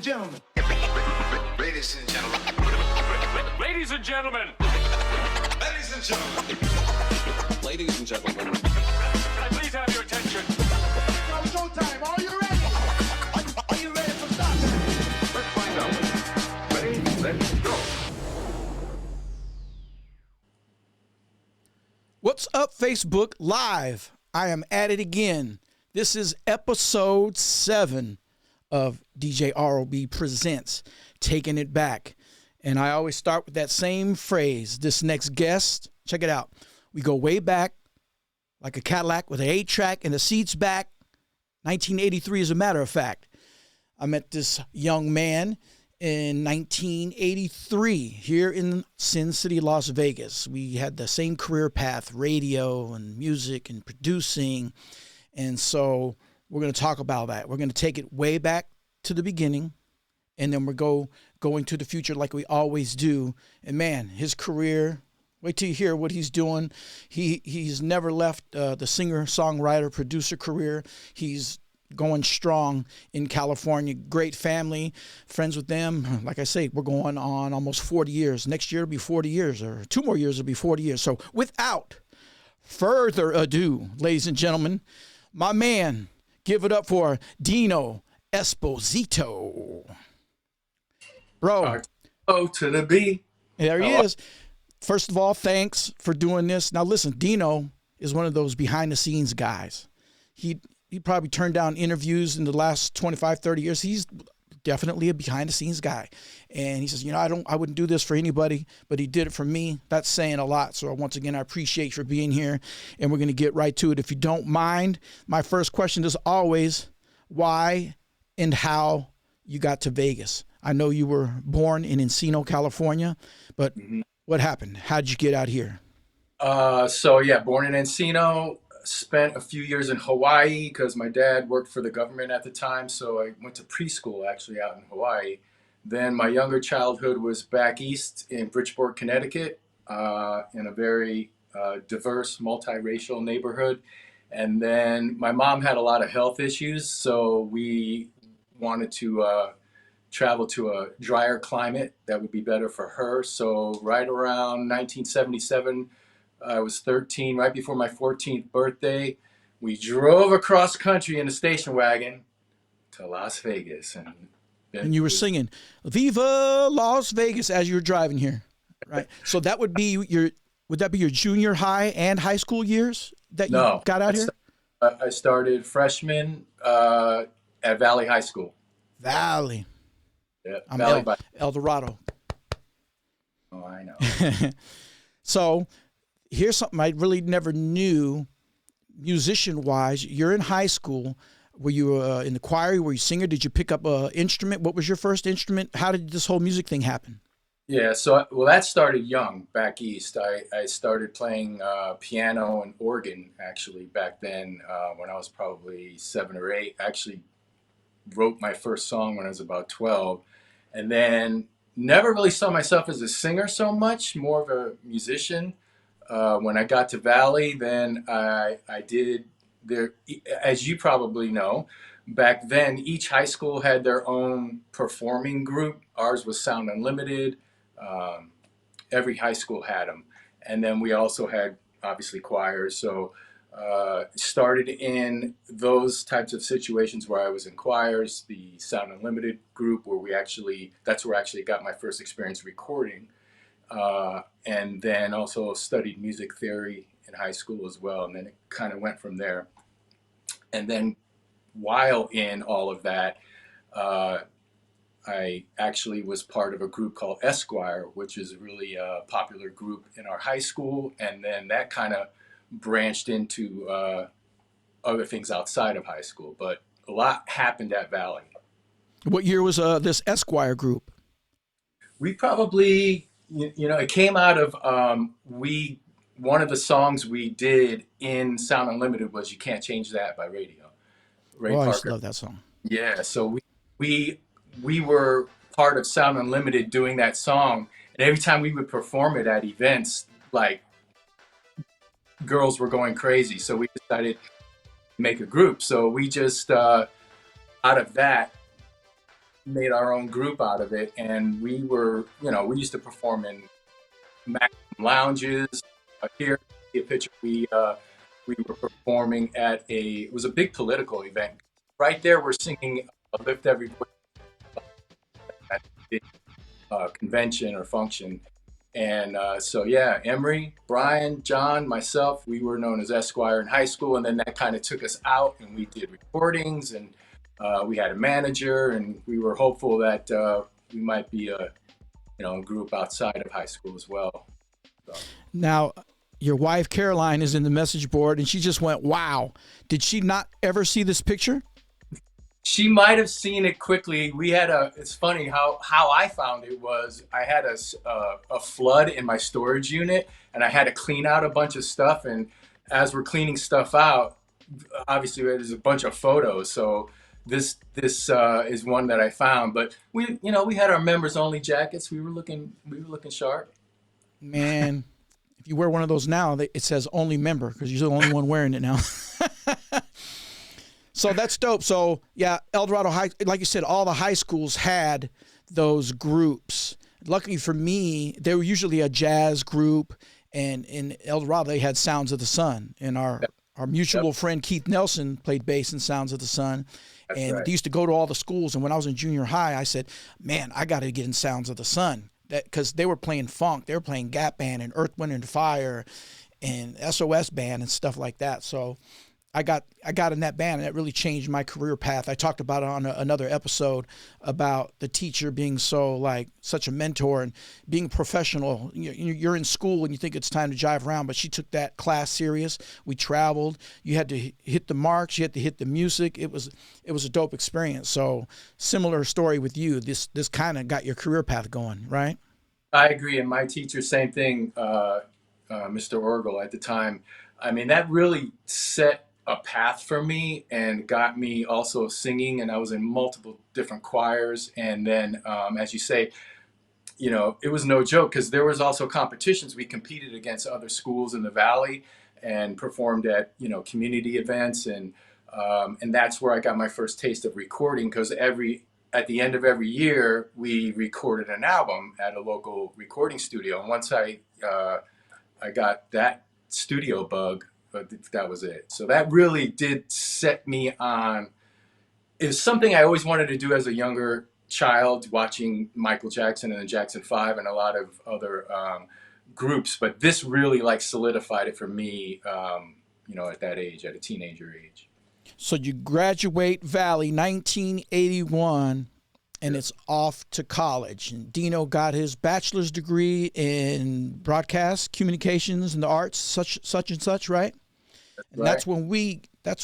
gentlemen. Ladies and gentlemen. Ladies and gentlemen. Ladies and gentlemen. Ladies and gentlemen. Please have your attention. Now showtime. Are you ready? Are you ready for start time? Let's find out. Ready? Let's go. What's up, Facebook Live? I am at it again. This is episode 7 of DJ R.O.B. Presents Taking It Back. And I always start with that same phrase. This next guest, check it out. We go way back, like a Cadillac with an 8-track and the seats back. 1983, as a matter of fact. I met this young man in 1983 here in Sin City, Las Vegas. We had the same career path, radio and music and producing. And so we're going to talk about that. We're going to take it way back to the beginning, and then we're going to the future like we always do. And man, his career, wait till you hear what he's doing. He's never left the singer, songwriter, producer career. He's going strong in California. Great family, friends with them. Like I say, we're going on almost 40 years. Next year will be 40 years, or 2 more years will be 40 years. So without further ado, ladies and gentlemen, my man, give it up for Dino Esposito. Bro. O to the B. There he is. First of all, thanks for doing this. Now listen, Dino is one of those behind the scenes guys. He probably turned down interviews in the last 25, 30 years. He's definitely a behind the scenes guy. And he says, I wouldn't do this for anybody, but he did it for me. That's saying a lot. So once again, I appreciate you for being here, and we're going to get right to it. If you don't mind, my first question is always why and how you got to Vegas. I know you were born in Encino, California, but what happened? How'd you get out here? Born in Encino. Spent a few years in Hawaii because my dad worked for the government at the time. So I went to preschool actually out in Hawaii. Then my younger childhood was back east in Bridgeport, Connecticut, in a very diverse, multiracial neighborhood. And then my mom had a lot of health issues, so we wanted to travel to a drier climate that would be better for her. So right around 1977, I was 13, right before my 14th birthday. We drove across country in a station wagon to Las Vegas. And you were singing Viva Las Vegas as you were driving here, right? So that would be your junior high and high school years that you got out here? I started freshman at Valley High School. Valley. Yeah, I'm Valley El Dorado. Oh, I know. So here's something I really never knew musician-wise. You're in high school. Were you in the choir? Were you a singer? Did you pick up an instrument? What was your first instrument? How did this whole music thing happen? Yeah, so that started young back east. I started playing piano and organ actually back then when I was probably 7 or 8. I actually wrote my first song when I was about 12, and then never really saw myself as a singer so much, more of a musician. When I got to Valley, then I did there, as you probably know, back then each high school had their own performing group. Ours was Sound Unlimited. Every high school had them. And then we also had obviously choirs. So started in those types of situations where I was in choirs, the Sound Unlimited group that's where I actually got my first experience recording. And then also studied music theory in high school as well. And then it kind of went from there. And then while in all of that, I actually was part of a group called Esquire, which is really a popular group in our high school. And then that kind of branched into other things outside of high school. But a lot happened at Valley. What year was this Esquire group? We probably, it came out of, one of the songs we did in Sound Unlimited was You Can't Change That by Radio. Ray Parker. I used to love that song. Yeah, so we were part of Sound Unlimited doing that song. And every time we would perform it at events, like, girls were going crazy. So we decided to make a group. So we just, out of that, made our own group out of it, and we were, we used to perform in maximum lounges. Here, see a picture. We were performing at it was a big political event. Right there, we're singing "Lift Every Voice" at the convention or function. And so, yeah, Emery, Brian, John, myself, we were known as Esquire in high school. And then that kind of took us out, and we did recordings, and we had a manager, and we were hopeful that we might be a group outside of high school as well. So. Now, your wife, Caroline, is in the message board, and she just went, wow. Did she not ever see this picture? She might have seen it quickly. It's funny how I found it was I had a flood in my storage unit, and I had to clean out a bunch of stuff. And as we're cleaning stuff out, obviously there's a bunch of photos. So this is one that I found. But we had our members only jackets. We were looking sharp. Man, if you wear one of those now, it says only member because you're the only one wearing it now. So that's dope. So yeah, El Dorado High, like you said, all the high schools had those groups. Luckily for me, they were usually a jazz group, and in El Dorado they had Sounds of the Sun. And our mutual friend Keith Nelson played bass in Sounds of the Sun. That's and right. They used to go to all the schools. And when I was in junior high, I said, man, I got to get in Sounds of the Sun. Because they were playing funk, they were playing Gap Band and Earth, Wind and Fire and SOS Band and stuff like that. So I got in that band, and that really changed my career path. I talked about it on another episode about the teacher being such a mentor and being professional. You're in school and you think it's time to jive around, but she took that class serious. We traveled. You had to hit the marks. You had to hit the music. It was a dope experience. So similar story with you. This kind of got your career path going, right? I agree. And my teacher, same thing, Mr. Orgel at the time. I mean, that really set a path for me and got me also singing, and I was in multiple different choirs. And then, as you say, it was no joke because there was also competitions. We competed against other schools in the Valley and performed at, community events. And that's where I got my first taste of recording, because at the end of every year, we recorded an album at a local recording studio. And once I got that studio bug, but that was it. So that really did set me on. It was something I always wanted to do as a younger child, watching Michael Jackson and the Jackson 5 and a lot of other groups. But this really solidified it for me, at that age, at a teenager age. So you graduate Valley 1981, and it's off to college. And Dino got his bachelor's degree in broadcast communications and the arts, such and such, right? And right. That's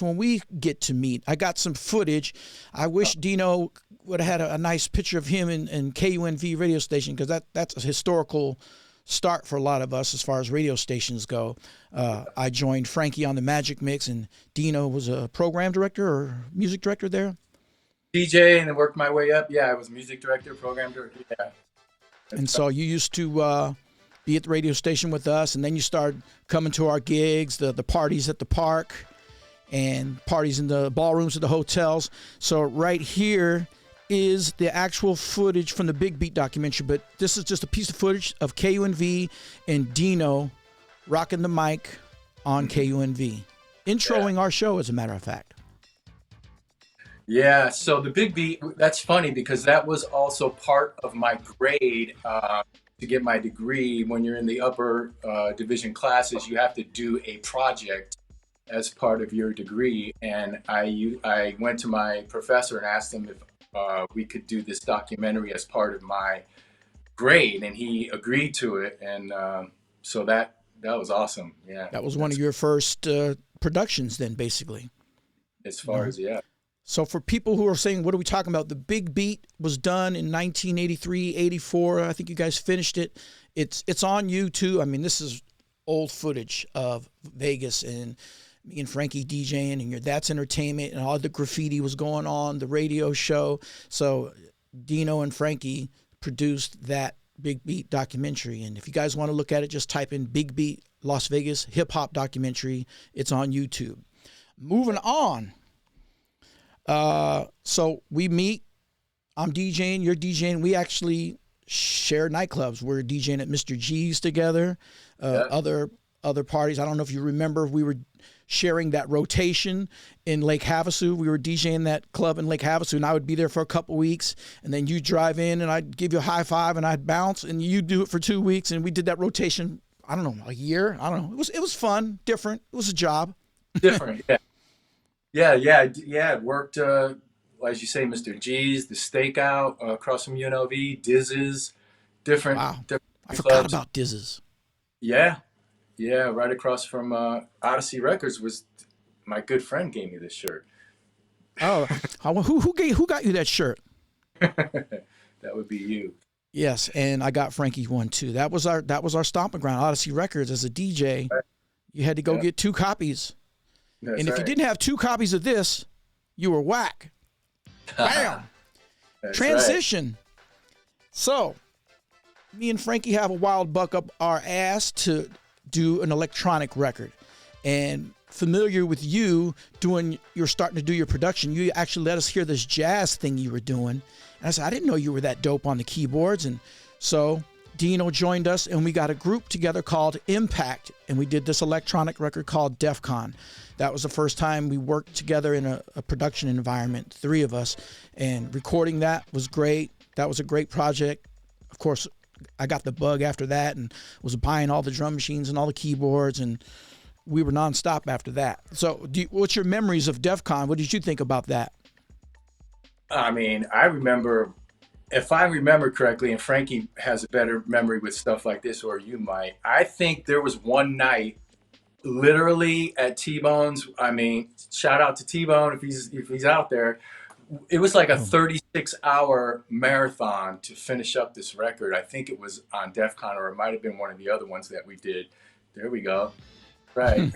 when we get to meet. I got some footage. I wish Dino would have had a nice picture of him in KUNV radio station, because that's a historical start for a lot of us as far as radio stations go. I joined Frankie on the Magic Mix, and Dino was a program director or music director there. DJ, and then worked my way up. Yeah, I was music director, program director. Yeah. And so you used to be at the radio station with us, and then you started coming to our gigs, the parties at the park, and parties in the ballrooms of the hotels. So right here is the actual footage from the Big Beat documentary, but this is just a piece of footage of KUNV and Dino rocking the mic on KUNV, introing our show, as a matter of fact. Yeah, so the Big Beat, that's funny because that was also part of my grade to get my degree. When you're in the upper division classes, you have to do a project as part of your degree. And I went to my professor and asked him if we could do this documentary as part of my grade, and he agreed to it. And so that was awesome. Yeah, that was one of your first productions then, basically. As far as, yeah. So for people who are saying, what are we talking about? The Big Beat was done in 1983, 84. I think you guys finished it. It's on YouTube. I mean, this is old footage of Vegas and me and Frankie DJing and your That's Entertainment, and all the graffiti was going on, the radio show. So Dino and Frankie produced that Big Beat documentary. And if you guys want to look at it, just type in Big Beat Las Vegas hip hop documentary. It's on YouTube. Moving on. So we meet. I'm DJing, you're DJing. We actually share nightclubs. We're DJing at Mr. G's together, other parties. I don't know if you remember, we were sharing that rotation in Lake Havasu. We were DJing that club in Lake Havasu, and I would be there for a couple weeks, and then you drive in, and I'd give you a high five, and I'd bounce, and you do it for 2 weeks, and we did that rotation. I don't know, a year. I don't know. It was fun, different. It was a job. Different, yeah. It worked. As you say, Mr. G's, the Stakeout across from UNLV, Diz's, different. Wow, different I clubs. forgot about Diz's. Yeah, right across from Odyssey Records was my good friend gave me this shirt. Oh, who got you that shirt? That would be you. Yes, and I got Frankie one too. That was our stomping ground, Odyssey Records. As a DJ, you had to go get 2 copies. That's and if you didn't have 2 copies of this, you were whack. Bam! Transition. Right. So, me and Frankie have a wild buck up our ass to do an electronic record. And familiar with you you're starting to do your production, you actually let us hear this jazz thing you were doing. And I said, I didn't know you were that dope on the keyboards. And so Dino joined us, and we got a group together called Impact, and we did this electronic record called DEF CON. That was the first time we worked together in a production environment, 3 of us, and recording that was great. That was a great project. Of course, I got the bug after that and was buying all the drum machines and all the keyboards, and we were nonstop after that. So what's your memories of DEF CON? What did you think about that? I mean, I remember, if I remember correctly, and Frankie has a better memory with stuff like this, or you might, I think there was one night literally at T-Bone's. I mean, shout out to T-Bone if he's out there. It was like a 36-hour marathon to finish up this record. I think it was on DEF CON, or it might have been one of the other ones that we did. There we go. Right.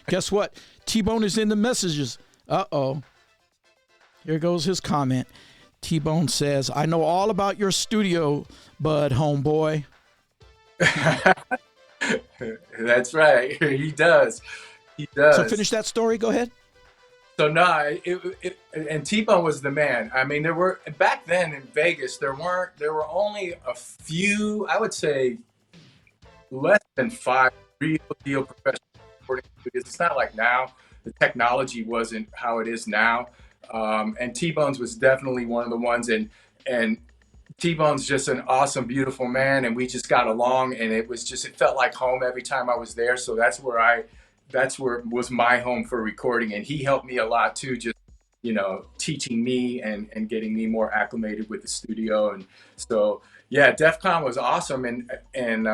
Guess what? T-Bone is in the messages. Uh-oh. Here goes his comment. T-Bone says, I know all about your studio, bud, homeboy. That's right. He does. So finish that story. Go ahead. So no, and T-Bone was the man. I mean, there were, back then in Vegas, there were only a few, I would say less than 5 real deal professional recording studios. It's not like now. The technology wasn't how it is now. And T-Bone's was definitely one of the ones, and T-Bone's just an awesome, beautiful man, and we just got along, and it felt like home every time I was there. So that's where it was my home for recording, and he helped me a lot too, just, teaching me and getting me more acclimated with the studio. And so, yeah, DEF CON was awesome, and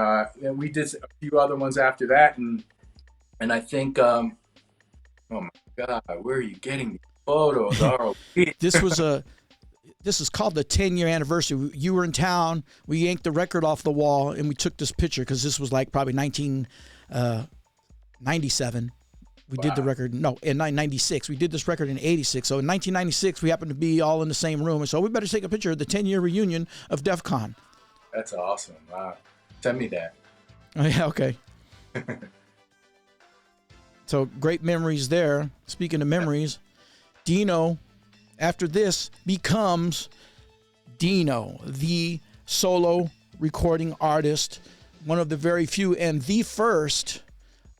we did a few other ones after that, and I think, oh my God, where are you getting these photos? R.O.B.s. This is called the 10-year anniversary. You were in town. We yanked the record off the wall, and we took this picture because this was like probably 1997. We did the record. No, in 96. We did this record in 86. So in 1996, we happened to be all in the same room. And so we better take a picture of the 10-year reunion of DEF CON. That's awesome. Wow. Send me that. Oh, yeah, okay. So great memories there. Speaking of memories, Dino, after this, becomes Dino, the solo recording artist, one of the very few and the first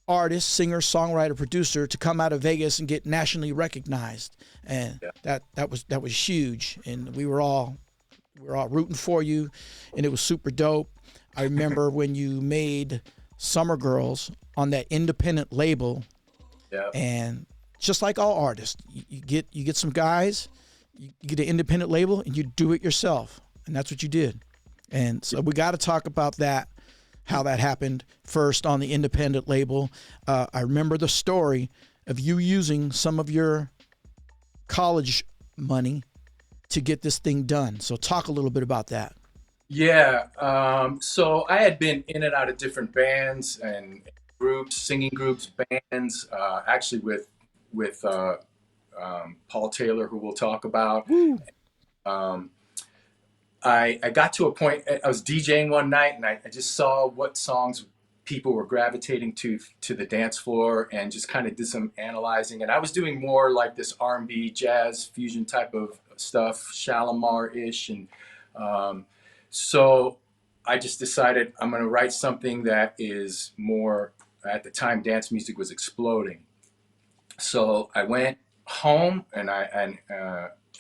artist, singer, songwriter, producer to come out of Vegas and get nationally recognized. And that was huge. And we were all rooting for you, and it was super dope. I remember when you made Summer Girls on that independent label. Yeah. And just like all artists, you get some guys, you get an independent label, and you do it yourself. And that's what you did. And so we got to talk about that, how that happened first on the independent label. I remember the story of you using some of your college money to get this thing done. So talk a little bit about that. Yeah. So I had been in and out of different bands and groups, singing groups, bands, actually with Paul Taylor, who we'll talk about. I got to a point, I was DJing one night, and I just saw what songs people were gravitating to the dance floor, and just kind of did some analyzing. And I was doing more like this R&B, jazz, fusion type of stuff, Shalimar-ish. And so I just decided I'm going to write something that is more, at the time, dance music was exploding. So I went home, and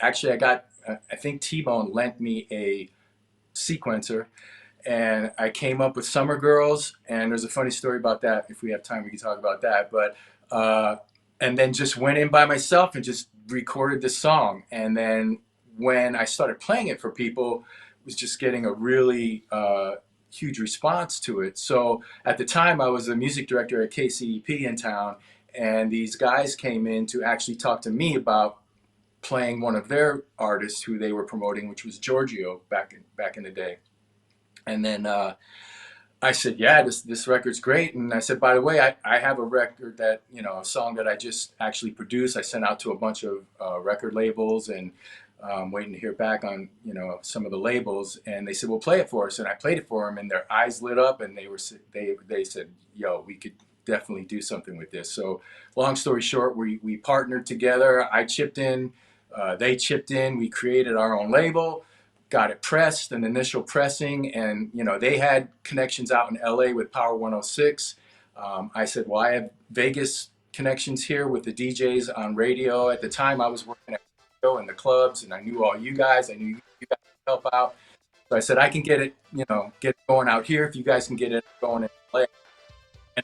actually I got, I think T-Bone lent me a sequencer, and I came up with Summer Girls, and there's a funny story about that. If we have time, we can talk about that. But and then just went in by myself and just recorded the song. And then when I started playing it for people, it was just getting a really huge response to it. So at the time, I was a music director at KCEP in town, and these guys came in to actually talk to me about playing one of their artists who they were promoting, which was Giorgio back in the day. And then I said, yeah, this record's great. And I said, by the way, I have a record that, a song that I just actually produced. I sent out to a bunch of record labels, and waiting to hear back on, some of the labels. And they said, well, play it for us. And I played it for them, and their eyes lit up, and they said, yo, we could definitely do something with this. So long story short, we partnered together. I chipped in, they chipped in, we created our own label, got it pressed, an initial pressing, and they had connections out in LA with Power 106. I said, well, I have Vegas connections here with the DJs on radio. At the time, I was working at radio and the clubs, and I knew all you guys. I knew you guys could help out. So I said, I can get it going out here if you guys can get it going in LA.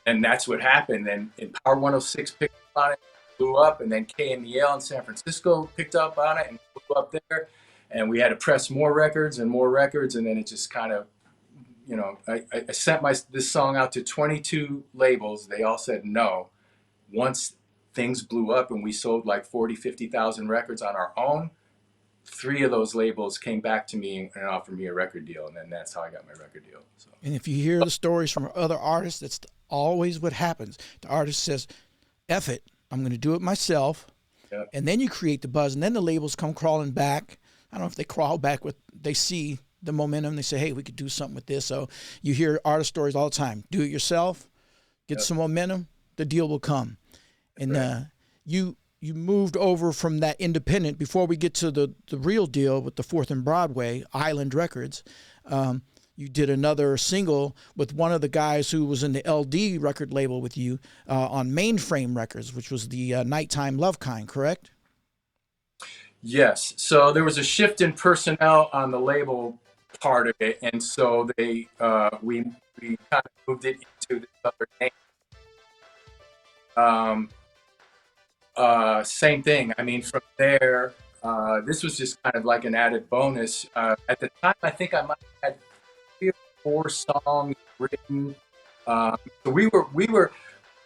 And that's what happened. And Power 106 picked up on it, blew up, and then KMEL in San Francisco picked up on it and blew up there. And we had to press more records, and then it just kind of, I sent this song out to 22 labels. They all said no. Once things blew up and we sold like 40, 50,000 records on our own, 3 of those labels came back to me and offered me a record deal. And then that's how I got my record deal. So. And if you hear the stories from other artists, that's always what happens. The artist says, F it, I'm going to do it myself. Yep. And then you create the buzz, and then the labels come crawling back. I don't know if they crawl back they see the momentum. They say, hey, we could do something with this. So you hear artist stories all the time. Do it yourself, get some momentum, the deal will come. And right. You moved over from that independent, before we get to the real deal with the 4th and Broadway, Island Records. You did another single with one of the guys who was in the LD record label with you on Mainframe Records, which was the Nighttime Love Kind, correct? Yes. So there was a shift in personnel on the label part of it, and so we kind of moved it into this other name. Same thing. I mean, from there, this was just kind of like an added bonus. At the time, I think I might have had 3 or 4 songs written. So we were.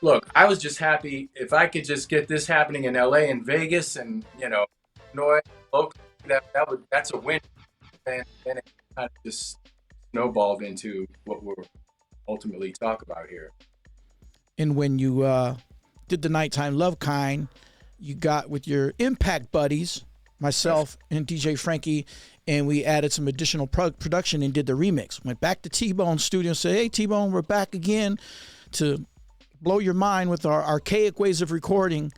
Look, I was just happy if I could just get this happening in LA and Vegas, and Illinois, locally, that's a win. And then it kind of just snowballed into what we're ultimately talk about here. And when you did the Nighttime Love Kind, you got with your Impact buddies, myself and DJ Frankie, and we added some additional production and did the remix. Went back to T-Bone studio and said, hey, T-Bone, we're back again to blow your mind with our archaic ways of recording.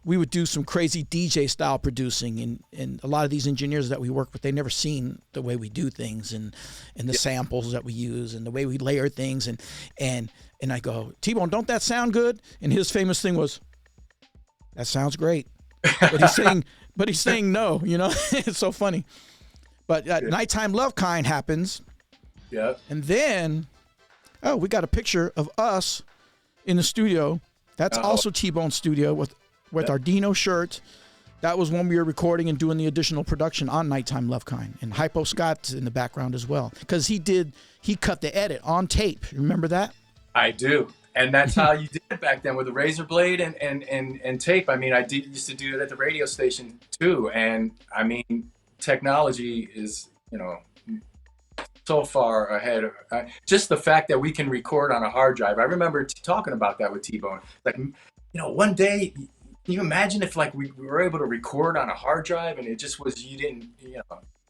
We would do some crazy DJ style producing, and a lot of these engineers that we work with, they never seen the way we do things, and the samples that we use and the way we layer things, and I go, T-Bone, don't that sound good? And his famous thing was, that sounds great. But he's saying no, It's so funny. But Nighttime Love Kind happens. Yeah. And then we got a picture of us in the studio. That's also T-Bone studio with our Dino shirt. That was when we were recording and doing the additional production on Nighttime Love Kind. And Hypo Scott's in the background as well, because he cut the edit on tape. Remember that? I do. And that's how you did it back then, with a razor blade and tape. I mean, used to do it at the radio station too. And I mean, technology is, so far ahead. Just the fact that we can record on a hard drive. I remember talking about that with T-Bone. Like, one day, can you imagine if like we were able to record on a hard drive, and it just was,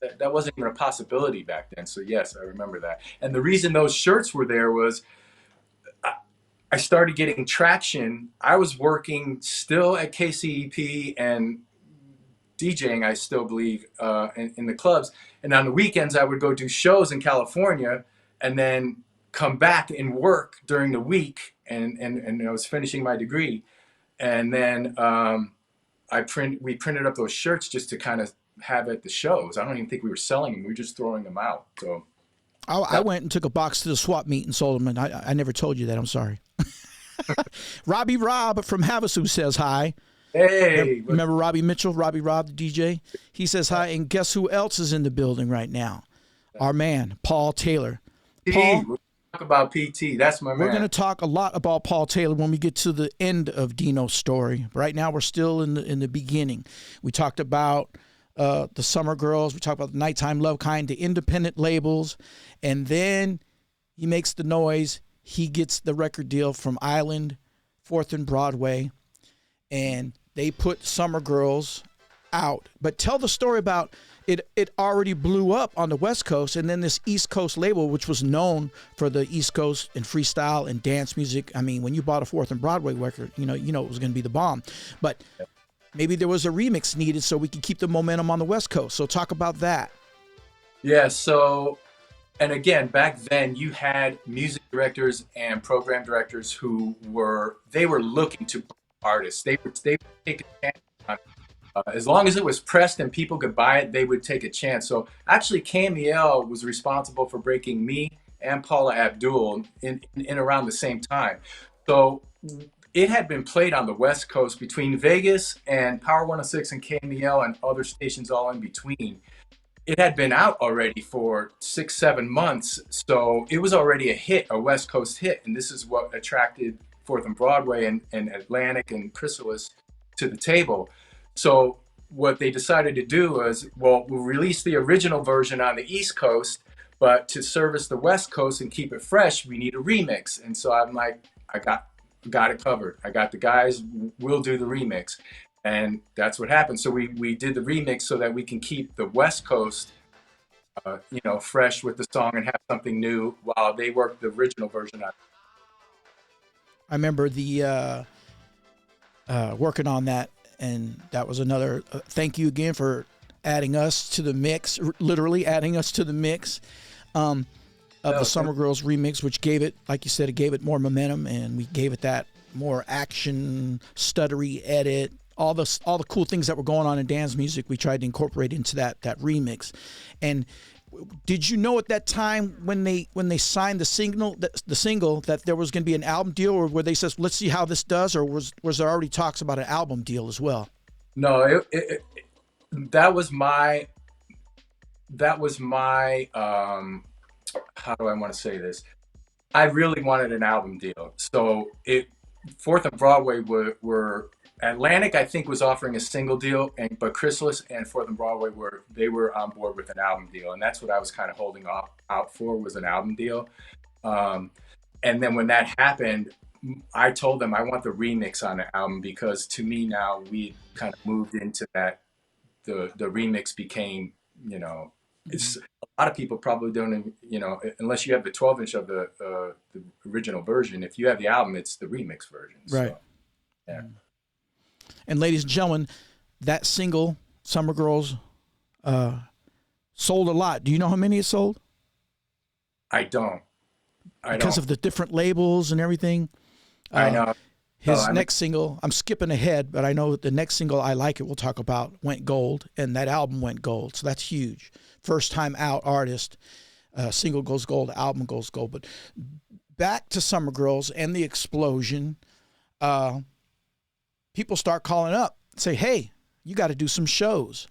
that wasn't even a possibility back then. So yes, I remember that. And the reason those shirts were there was, I started getting traction. I was working still at KCEP and DJing, I still believe, in the clubs. And on the weekends, I would go do shows in California and then come back and work during the week. And I was finishing my degree. And then we printed up those shirts just to kind of have at the shows. I don't even think we were selling them. We were just throwing them out. So I went and took a box to the swap meet and sold them, and I never told you that. I'm sorry. Rob from Havasu says hi. Hey. Remember Robbie Mitchell, Rob, the DJ? He says hi, and guess who else is in the building right now? Our man, Paul Taylor. Paul, we'll talk about PT. That's my man. We're going to talk a lot about Paul Taylor when we get to the end of Dino's story. Right now, we're still in the beginning. We talked about the Summer Girls. We talked about the Nighttime Love Kind, the independent labels. And then he makes the noise. He gets the record deal from Island, 4th and Broadway. And they put Summer Girls out. But tell the story about it. It already blew up on the West Coast, and then this East Coast label, which was known for the East Coast and freestyle and dance music. I mean, when you bought a 4th and Broadway record, you know it was going to be the bomb. But maybe there was a remix needed so we could keep the momentum on the West Coast. So talk about that. Yeah. So, and again, back then you had music directors and program directors who were looking to artists. They would take a chance on as long as it was pressed and people could buy it, they would take a chance. So actually KMEL was responsible for breaking me and Paula Abdul in around the same time. So it had been played on the West Coast between Vegas and Power 106 and KMEL and other stations all in between. It had been out already for 6-7 months. So it was already a hit, a West Coast hit. And this is what attracted 4th and Broadway and Atlantic and Chrysalis to the table. So what they decided to do was, well, we'll release the original version on the East Coast, but to service the West Coast and keep it fresh, we need a remix. And so I'm like, I got it covered. I got the guys, we'll do the remix. And that's what happened. So we did the remix so that we can keep the West Coast fresh with the song and have something new while they work the original version on. I remember the working on that, and that was another thank you again for adding us to the mix, literally adding us to the mix of the Summer Girls remix, which gave it, like you said, it gave it more momentum, and we gave it that more action, stuttery edit, all the cool things that were going on in dance music. We tried to incorporate into that remix. And did you know at that time when they signed the single that there was going to be an album deal, or where they says let's see how this does, or was there already talks about an album deal as well? No, that was my how do I want to say this? I really wanted an album deal. So 4th and Broadway were Atlantic, I think, was offering a single deal, but Chrysalis and 4th and Broadway were on board with an album deal, and that's what I was kind of holding out for, was an album deal. And then when that happened, I told them I want the remix on the album, because to me now we kind of moved into that. The remix became, it's a lot of people probably don't, unless you have the 12-inch of the original version. If you have the album, it's the remix version. Right. So, yeah. And ladies and gentlemen, that single, Summer Girls, sold a lot. Do you know how many it sold? I don't. Because of the different labels and everything. I know. His next single, I'm skipping ahead, but I know the next single, I Like It, we'll talk about, went gold, and that album went gold. So that's huge. First time out artist, single goes gold, album goes gold. But back to Summer Girls and the explosion, people start calling up, say, hey, you got to do some shows.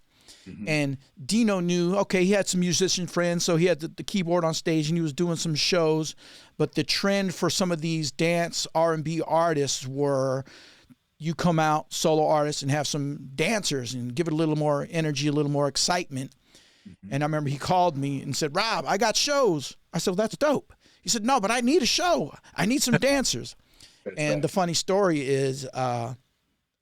Mm-hmm. And Dino knew, okay, he had some musician friends, so he had the keyboard on stage and he was doing some shows. But the trend for some of these dance R&B artists were, you come out, solo artists, and have some dancers and give it a little more energy, a little more excitement. Mm-hmm. And I remember he called me and said, Rob, I got shows. I said, well, that's dope. He said, no, but I need a show. I need some dancers. And the funny story is,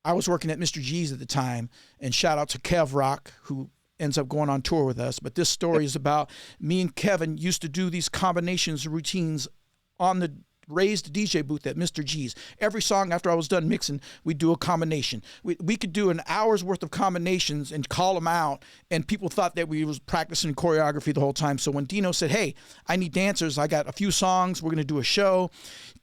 I was working at Mr. G's at the time, and shout out to Kev Rock, who ends up going on tour with us. But this story is about me and Kevin used to do these combinations routines on the raised DJ booth at Mr. G's. Every song after I was done mixing, we'd do a combination. We could do an hour's worth of combinations and call them out, and people thought that we was practicing choreography the whole time. So when Dino said, hey, I need dancers, I got a few songs, we're going to do a show,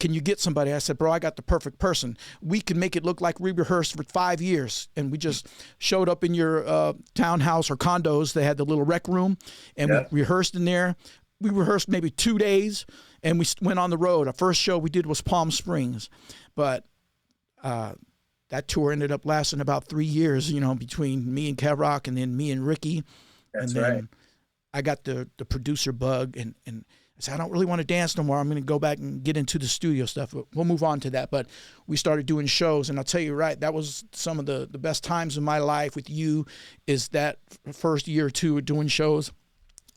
can you get somebody? I said, bro, I got the perfect person. We can make it look like we rehearsed for 5 years, and we just showed up in your townhouse or condos. They had the little rec room, and we rehearsed in there. We rehearsed maybe 2 days, and we went on the road. Our first show we did was Palm Springs, but that tour ended up lasting about 3 years, between me and Kev Rock and then me and Ricky. That's and then right. I got the producer bug, and I said, I don't really want to dance no more. I'm going to go back and get into the studio stuff. But we'll move on to that. But we started doing shows, and I'll tell you, right, that was some of the best times of my life with you, is that first year or two of doing shows.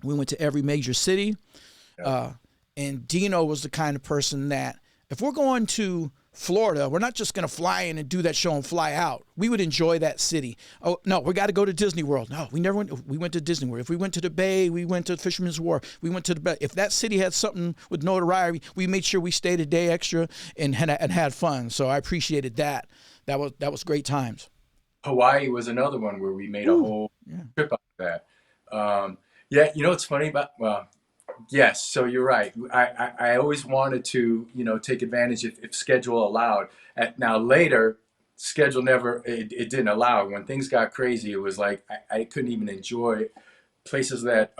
We went to every major city, and Dino was the kind of person that if we're going to Florida, we're not just going to fly in and do that show and fly out. We would enjoy that city. Oh, no, we got to go to Disney World. No, we never went. We went to Disney World. If we went to the Bay, we went to Fisherman's Wharf. We went to the Bay. If that city had something with notoriety, we made sure we stayed a day extra and had fun. So I appreciated that. That was great times. Hawaii was another one where we made a whole trip out of that. Yeah, what's funny about, yes, so you're right. I always wanted to, take advantage if schedule allowed. Now later, schedule never, it didn't allow. When things got crazy, it was like I couldn't even enjoy places that,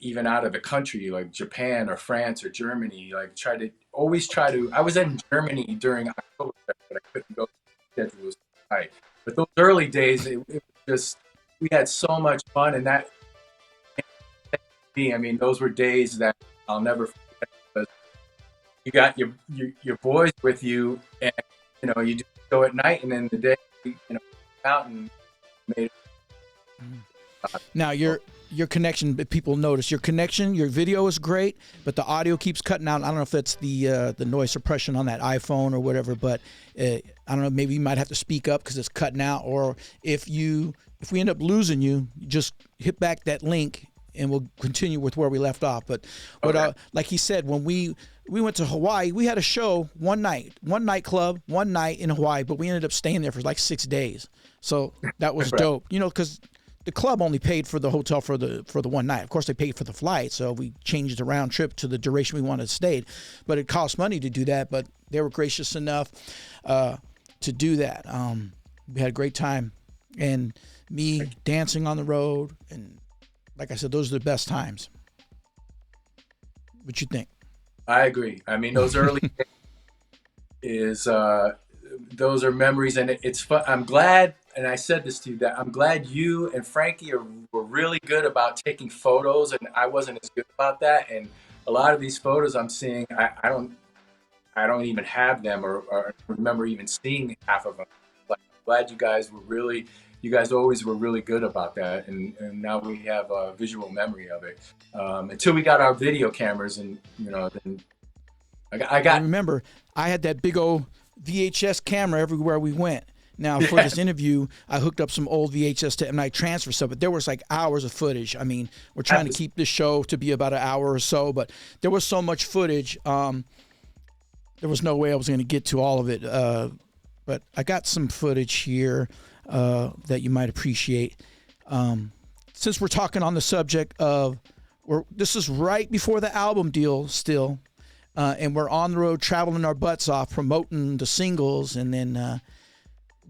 even out of the country, like Japan or France or Germany, like I was in Germany during October, but I couldn't go, schedule was tight. But those early days, it was just, we had so much fun, and that, I mean, those were days that I'll never forget, because you got your boys with you, and you just go at night, and then the day out and made it. Now your connection, people notice your connection. Your video is great, but the audio keeps cutting out. I don't know if that's the noise suppression on that iPhone or whatever, but I don't know. Maybe you might have to speak up because it's cutting out, or if we end up losing you, just hit back that link and we'll continue with where we left off. But like he said, when we went to Hawaii, we had a show one nightclub, one night in Hawaii, but we ended up staying there for like 6 days. So that was dope, because the club only paid for the hotel for the one night. Of course, they paid for the flight, so we changed the round trip to the duration we wanted to stay. But it cost money to do that, but they were gracious enough to do that. We had a great time, and me dancing on the road, and like I said, those are the best times. What you think? I agree. I mean, those early days those are memories, and it's fun. I'm glad, and I said this to you, that I'm glad you and Frankie were really good about taking photos, and I wasn't as good about that. And a lot of these photos I'm seeing, I don't even have them or remember even seeing half of them. But I'm glad you guys always were really good about that, and now we have a visual memory of it. Until we got our video cameras, and then I remember I had that big old VHS camera everywhere we went. Now for this interview, I hooked up some old VHS to, and I transferred stuff, but there was like hours of footage. I mean, we're trying to keep this show to be about an hour or so, but there was so much footage. There was no way I was going to get to all of it. But I got some footage here that you might appreciate. Since we're talking on the subject of, this is right before the album deal still, and we're on the road traveling our butts off, promoting the singles, and then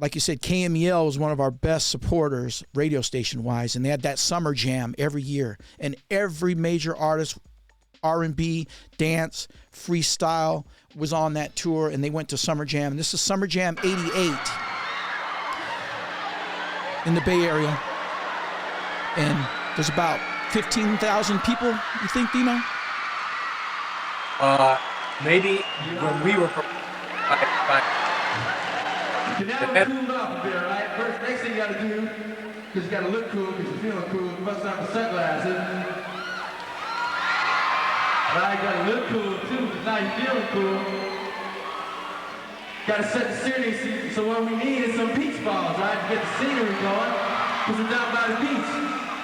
like you said, KMEL was one of our best supporters radio station wise, and they had that summer jam every year, and every major artist, R&B, dance, freestyle was on that tour, and they went to summer jam. And this is summer jam 88 in the Bay Area, and there's about 15,000 people, you think, Dino? Maybe when we were You never cooled off a bit, right? First, next thing you gotta do, because you gotta look cool, because you're feeling cool, you bust out the sunglasses. Right, you gotta look cool too, because now you're feeling cool. Gotta set the scenery, so what we need is some beach balls, right? To get the scenery going, because we're down by the beach.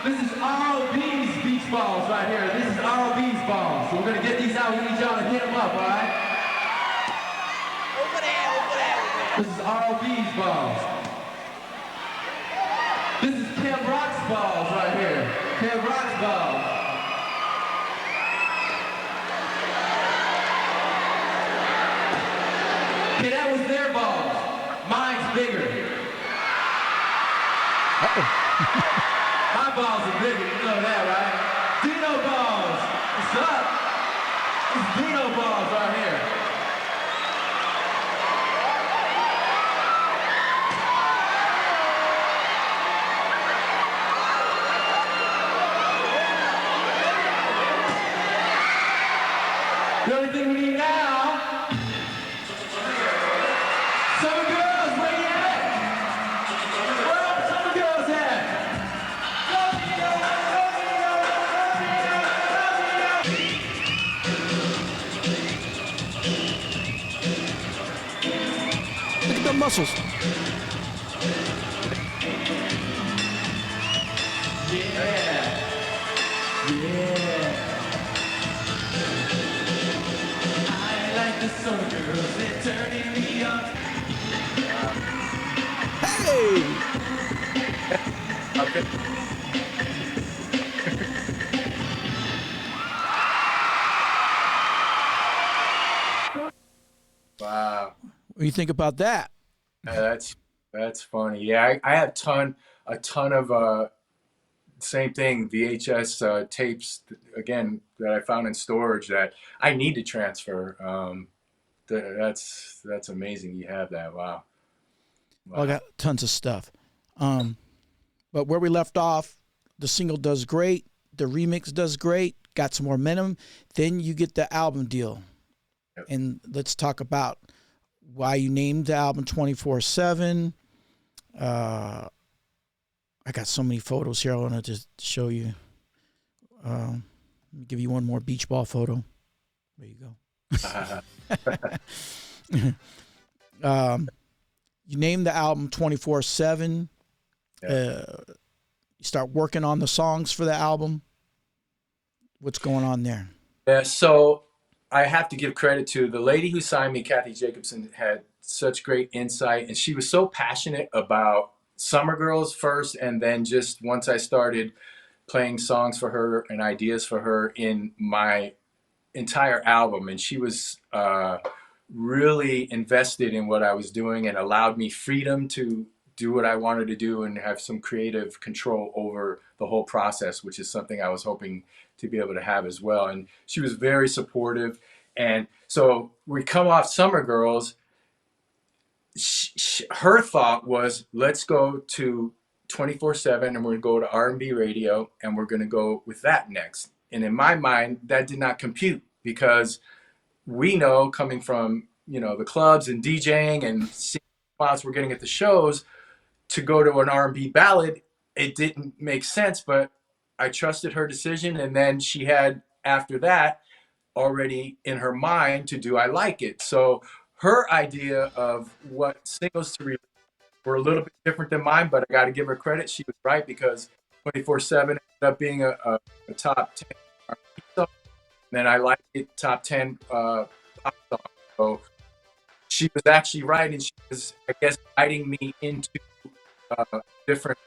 This is R.O.B.s beach balls right here. This is R.O.B.s balls. So we're gonna get these out, we need y'all to hit them up, all right? This is R.O.B.s balls. This is Kev Rock's balls right here. Kev Rock's balls. Okay, that was their balls. Mine's bigger. My balls are bigger, you know that, right? Dino balls. What's up? It's Dino balls right here. The only thing we need now, summer girls, where you at? Where are the summer girls at? Look at the muscles. I like the summer girls, they're turning me on. Hey! Wow. What do you think about that? That's funny. Yeah, I have a ton of same thing, VHS tapes again that I found in storage that I need to transfer. That's amazing. You have that. Wow. Well, I got tons of stuff. But where we left off, the single does great. The remix does great. Got some more momentum. Then you get the album deal. Yep. And let's talk about why you named the album 24/7. I got so many photos here I want to just show you. Let me give you one more beach ball photo. There you go. You named the album 24/7. Yeah. You start working on the songs for the album. What's going on there? Yeah, so I have to give credit to the lady who signed me, Kathy Jacobson, had such great insight, and she was so passionate about Summer Girls first, and then just once I started playing songs for her and ideas for her in my entire album, and she was really invested in what I was doing and allowed me freedom to do what I wanted to do and have some creative control over the whole process, which is something I was hoping to be able to have as well. And she was very supportive. And so we come off Summer Girls. Her thought was, let's go to 24/7 and we're going to go to R&B radio and we're going to go with that next. And in my mind, that did not compute because we know coming from, the clubs and DJing and seeing spots we're getting at the shows, to go to an R&B ballad, it didn't make sense, but I trusted her decision. And then she had, after that, already in her mind to do I Like It. So her idea of what singles to release were a little bit different than mine, but I got to give her credit. She was right because 24/7 ended up being a top 10 R&B song. And then I Like It, top 10 pop song. So she was actually right, and she was, I guess, guiding me into different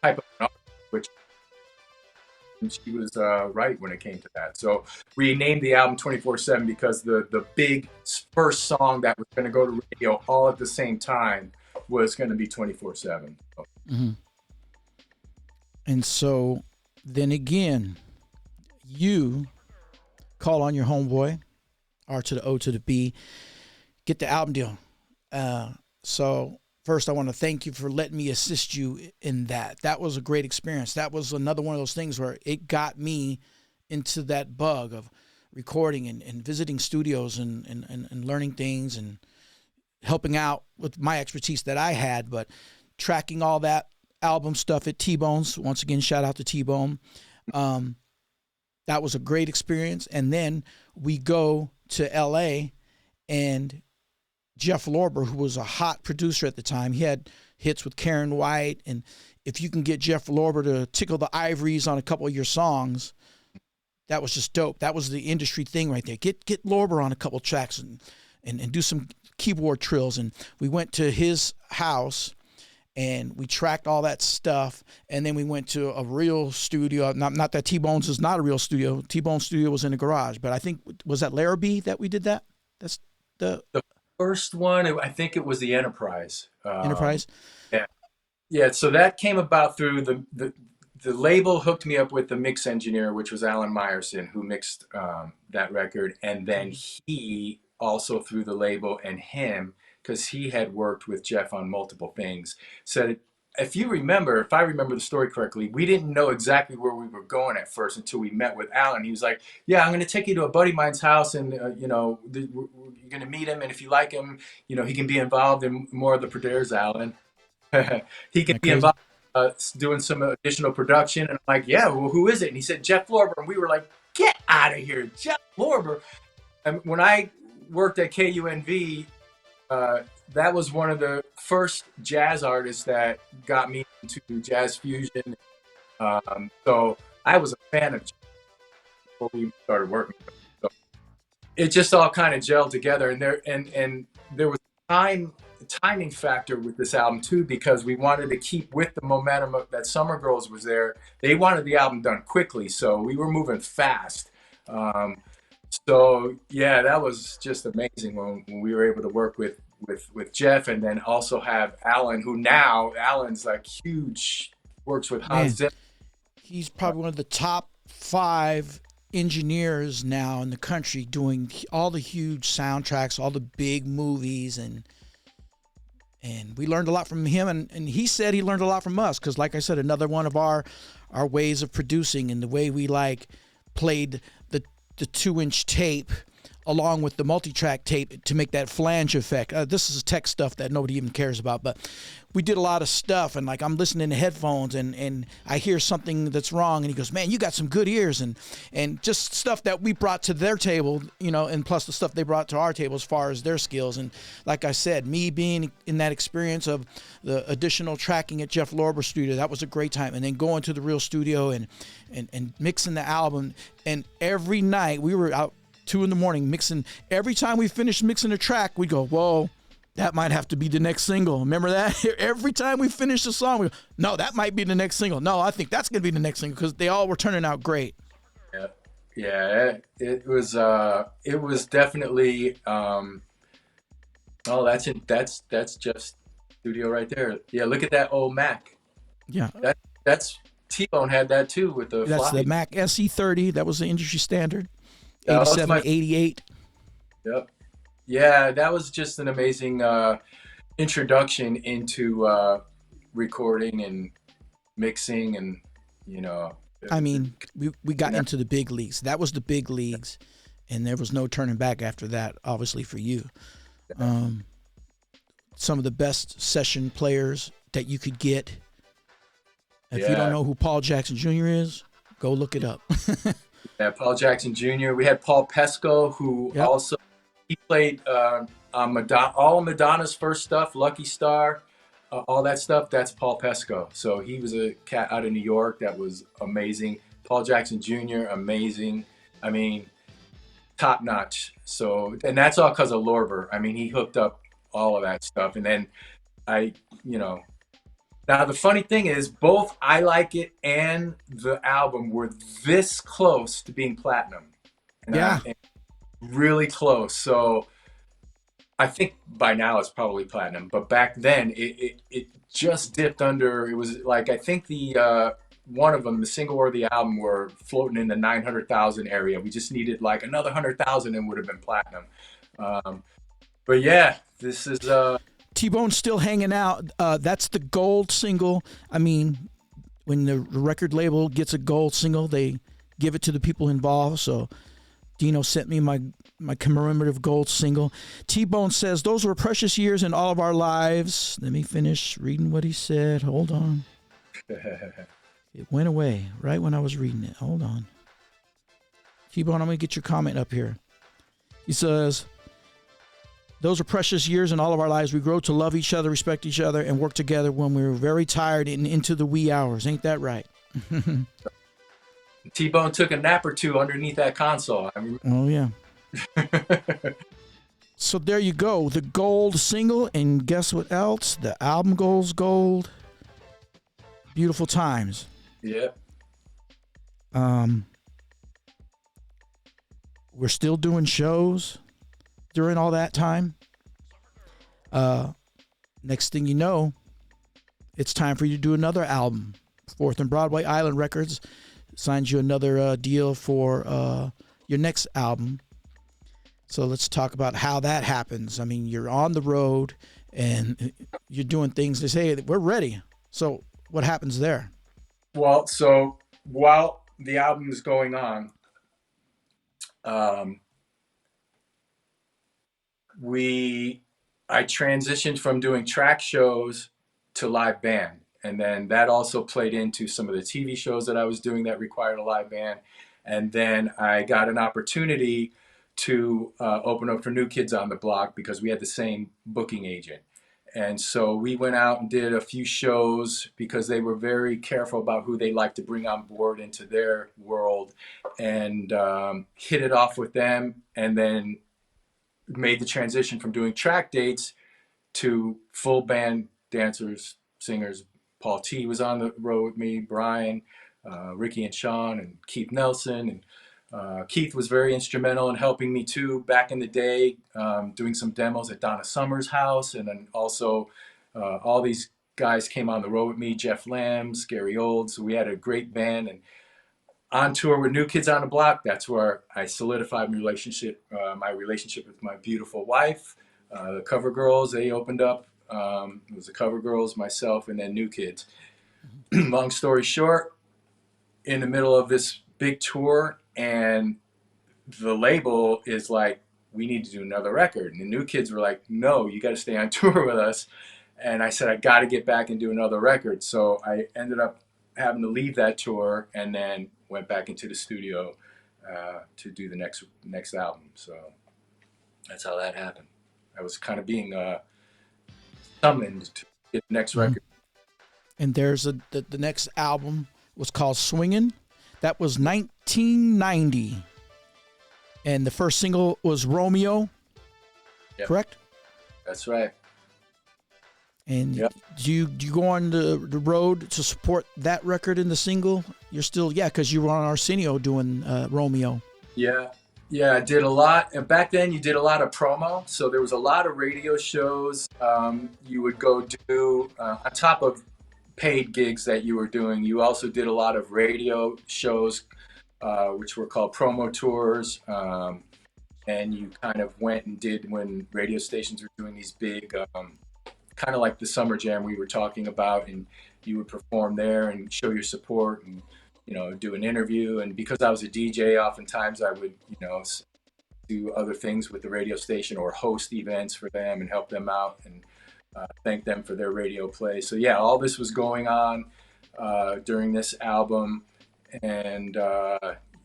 type of an art, which she was right when it came to that. So we named the album 24/7 because the big first song that was going to go to radio all at the same time was going to be 24/7. So. Mm-hmm. And so then again, you call on your homeboy, R to the O to the B, get the album deal. So first, I want to thank you for letting me assist you in that. That was a great experience. That was another one of those things where it got me into that bug of recording and visiting studios and learning things and helping out with my expertise that I had, but tracking all that album stuff at T-Bone's. Once again, shout out to T-Bone. That was a great experience. And then we go to LA, and Jeff Lorber, who was a hot producer at the time, he had hits with Karen White. And if you can get Jeff Lorber to tickle the ivories on a couple of your songs, that was just dope. That was the industry thing right there. Get Lorber on a couple tracks. and do some keyboard trills. And we went to his house and we tracked all that stuff. And then we went to a real studio. Not that T-Bone's is not a real studio. T-Bone's studio was in a garage, but I think, was that R.O.B. that we did that? That's the first one. I think it was the Enterprise. Enterprise. Yeah. Yeah. So that came about through the label hooked me up with the mix engineer, which was Alan Meyerson, who mixed that record. And then he also through the label and him, because he had worked with Jeff on multiple things, said, if I remember the story correctly, we didn't know exactly where we were going at first until we met with Alan. He was like, yeah, I'm going to take you to a buddy of mine's house and, you're going to meet him. And if you like him, he can be involved in more of the producers, Alan. He can be involved doing some additional production. And I'm like, yeah, well, who is it? And he said, Jeff Lorber. And we were like, get out of here, Jeff Lorber. And when I worked at KUNV, that was one of the first jazz artists that got me into jazz fusion. So I was a fan of jazz before we started working. So it just all kind of gelled together, and there was timing factor with this album too, because we wanted to keep with the momentum that Summer Girls was there. They wanted the album done quickly, so we were moving fast. So yeah, that was just amazing when we were able to work with Jeff, and then also have Alan, who now Alan's like huge, works with Hans Zimmer. He's probably one of the top 5 engineers now in the country, doing all the huge soundtracks, all the big movies, and we learned a lot from him, and he said he learned a lot from us, because like I said, another one of our ways of producing and the way we played the 2-inch tape along with the multi-track tape to make that flange effect. This is tech stuff that nobody even cares about, but we did a lot of stuff, and I'm listening to headphones and I hear something that's wrong, and he goes, man, you got some good ears, and just stuff that we brought to their table, and plus the stuff they brought to our table as far as their skills. And like I said, me being in that experience of the additional tracking at Jeff Lorber's studio, that was a great time. And then going to the real studio and mixing the album, and every night we were out 2 a.m. mixing. Every time we finished mixing a track, we'd go, whoa, that might have to be the next single. Remember that? Every time we finished a song, we go, no, that might be the next single. No, I think that's going to be the next single, because they all were turning out great. Yeah, it was definitely, that's just studio right there. Yeah, look at that old Mac. Yeah. That's T-Bone had that too with the That's floppy. the Mac SE30. That was the industry standard. That was 87, 88. Yep. Yeah, that was just an amazing introduction into recording and mixing, and I mean, we got into the big leagues. That was the big leagues, and there was no turning back after that, obviously, for you. Some of the best session players that you could get. If you don't know who Paul Jackson Jr. is, go look it up. Yeah, Paul Jackson Jr. We had Paul Pesco, who also he played all of Madonna's first stuff, Lucky Star, all that stuff. That's Paul Pesco. So he was a cat out of New York that was amazing. Paul Jackson Jr. amazing. I mean, top notch. So, and that's all because of Lorber. I mean, he hooked up all of that stuff, and then Now, the funny thing is, both I Like It and the album were this close to being platinum. And really close. So I think by now it's probably platinum. But back then, it just dipped under. It was like, I think the one of them, the single or the album, were floating in the 900,000 area. We just needed like another 100,000 and would have been platinum. But yeah, this is... T-Bone's still hanging out. That's the gold single. I mean, when the record label gets a gold single, they give it to the people involved. So Dino sent me my commemorative gold single. T-Bone says, those were precious years in all of our lives. Let me finish reading what he said. Hold on. It went away right when I was reading it. Hold on. T-Bone, I'm going to get your comment up here. He says... Those are precious years in all of our lives. We grow to love each other, respect each other, and work together when we were very tired and into the wee hours. Ain't that right? T-Bone took a nap or two underneath that console. Oh, yeah. So there you go, the gold single, and guess what else? The album goes gold. Beautiful times. Yeah. We're still doing shows during all that time. Next thing you know, it's time for you to do another album. 4th and Broadway Island Records signs you another deal for your next album. So let's talk about how that happens. I mean, you're on the road and you're doing things to say, we're ready. So what happens there? Well, so while the album is going on, I transitioned from doing track shows to live band. And then that also played into some of the TV shows that I was doing that required a live band. And then I got an opportunity to open up for New Kids on the Block because we had the same booking agent. And so we went out and did a few shows because they were very careful about who they like to bring on board into their world, and hit it off with them, and then made the transition from doing track dates to full band dancers, singers. Paul T was on the road with me, Brian, Ricky and Sean, and Keith Nelson. And Keith was very instrumental in helping me too back in the day, doing some demos at Donna Summer's house. And then also all these guys came on the road with me, Jeff Lambs, Gary Old. So we had a great band. And on tour with New Kids on the Block, that's where I solidified my relationship with my beautiful wife. The Cover Girls, they opened up. It was the Cover Girls, myself, and then New Kids. Long story short, in the middle of this big tour, and the label is like, we need to do another record. And the New Kids were like, no, you got to stay on tour with us. And I said, I got to get back and do another record. So I ended up having to leave that tour and then went back into the studio to do the next album. So that's how that happened. I was kind of being summoned to get the next record. And there's the next album was called Swingin'. That was 1990. And the first single was Romeo. Yep. Correct? That's right. And do you go on the road to support that record in the single? You're still, because you were on Arsenio doing Romeo. Yeah, I did a lot. And back then you did a lot of promo. So there was a lot of radio shows you would go do on top of paid gigs that you were doing. You also did a lot of radio shows, which were called promo tours. And you kind of went and did when radio stations were doing these big, kind of like the Summer Jam we were talking about, and you would perform there and show your support and, do an interview. And because I was a DJ, oftentimes I would, do other things with the radio station or host events for them and help them out and thank them for their radio play. So all this was going on during this album. And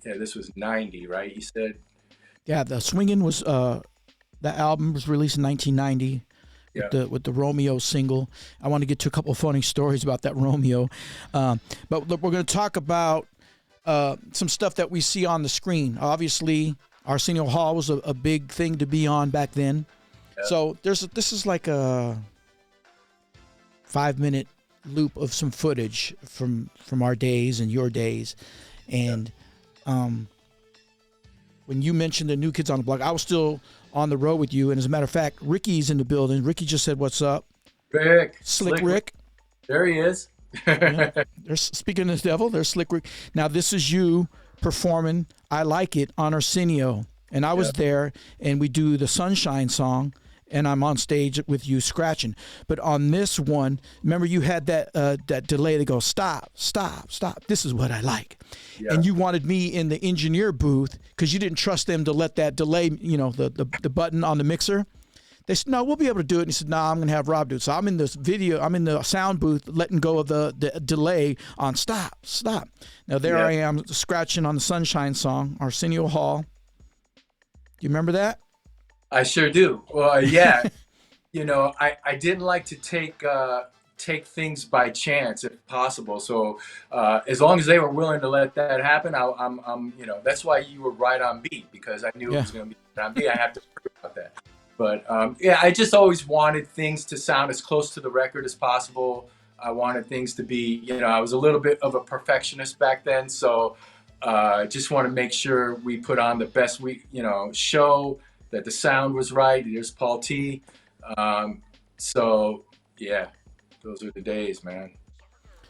this was 90, right? You said? Yeah, the Swingin' was, that album was released in 1990. With the Romeo single. I want to get to a couple of funny stories about that Romeo. But we're going to talk about some stuff that we see on the screen. Obviously, Arsenio Hall was a big thing to be on back then. Yeah. So this is like a 5-minute loop of some footage from our days and your days. And when you mentioned the New Kids on the Block, I was still on the road with you, and as a matter of fact, Ricky's in the building. Ricky just said, "What's up?" Slick Rick. There he is. There's, speaking of the devil, there's Slick Rick. Now this is you performing "I Like It" on Arsenio, and I was there, and we do the Sunshine song, and I'm on stage with you scratching. But on this one, remember you had that delay to go stop. This is what I like. Yeah. And you wanted me in the engineer booth because you didn't trust them to let that delay, the button on the mixer. They said, no, we'll be able to do it. And he said, no, I'm going to have Rob do it. So I'm in the sound booth letting go of the delay on stop. Now there I am scratching on the Sunshine song, Arsenio Hall. Do you remember that? I sure do. Well, I didn't like to take things by chance if possible. So as long as they were willing to let that happen, I'm that's why you were right on beat, because I knew it was going to be right on beat. I have to worry about that. But yeah, I just always wanted things to sound as close to the record as possible. I wanted things to be, I was a little bit of a perfectionist back then, so just want to make sure we put on the best show, that the sound was right. Here's Paul T. So yeah, those are the days, man.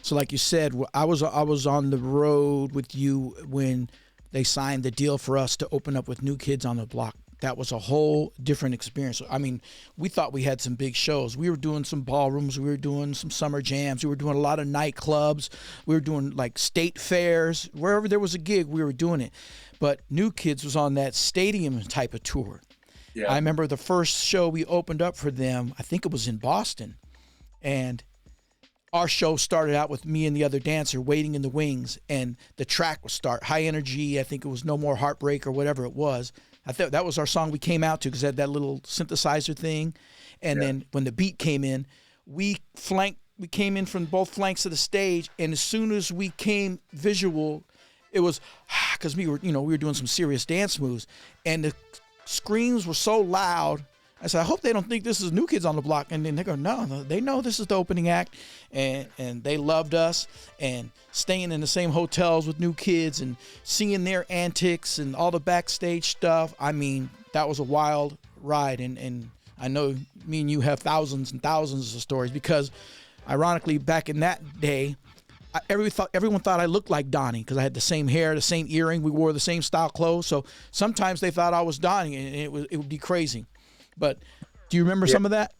So like you said, I was on the road with you when they signed the deal for us to open up with New Kids on the Block. That was a whole different experience. I mean, we thought we had some big shows. We were doing some ballrooms. We were doing some summer jams. We were doing a lot of nightclubs. We were doing like state fairs. Wherever there was a gig, we were doing it. But New Kids was on that stadium type of tour. Yeah. I remember the first show we opened up for them, I think it was in Boston. And our show started out with me and the other dancer waiting in the wings, and the track would start. High Energy, I think it was No More Heartbreak or whatever it was. I thought that was our song we came out to because it had that little synthesizer thing. And then when the beat came in, we came in from both flanks of the stage, and as soon as we came visual, it was because we were doing some serious dance moves, and the screams were so loud. I said, I hope they don't think this is New Kids on the Block. And then they go, no, they know this is the opening act. And they loved us, and staying in the same hotels with New Kids and seeing their antics and all the backstage stuff. I mean, that was a wild ride. And I know me and you have thousands and thousands of stories because, ironically, back in that day, everyone thought I looked like Donnie because I had the same hair, the same earring. We wore the same style clothes. So sometimes they thought I was Donnie, and it would be crazy. But do you remember some of that?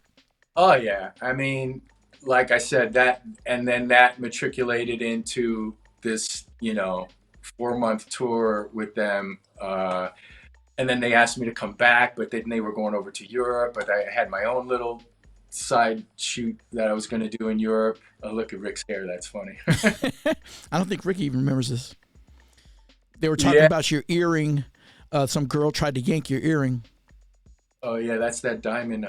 Oh, yeah. I mean, like I said, that matriculated into this, 4-month tour with them. And then they asked me to come back, but then they were going over to Europe. But I had my own little side shoot that I was going to do in Europe. Oh, look at Rick's hair. That's funny. I don't think Ricky even remembers this. They were talking about your earring. Some girl tried to yank your earring. Oh, yeah, that's that diamond.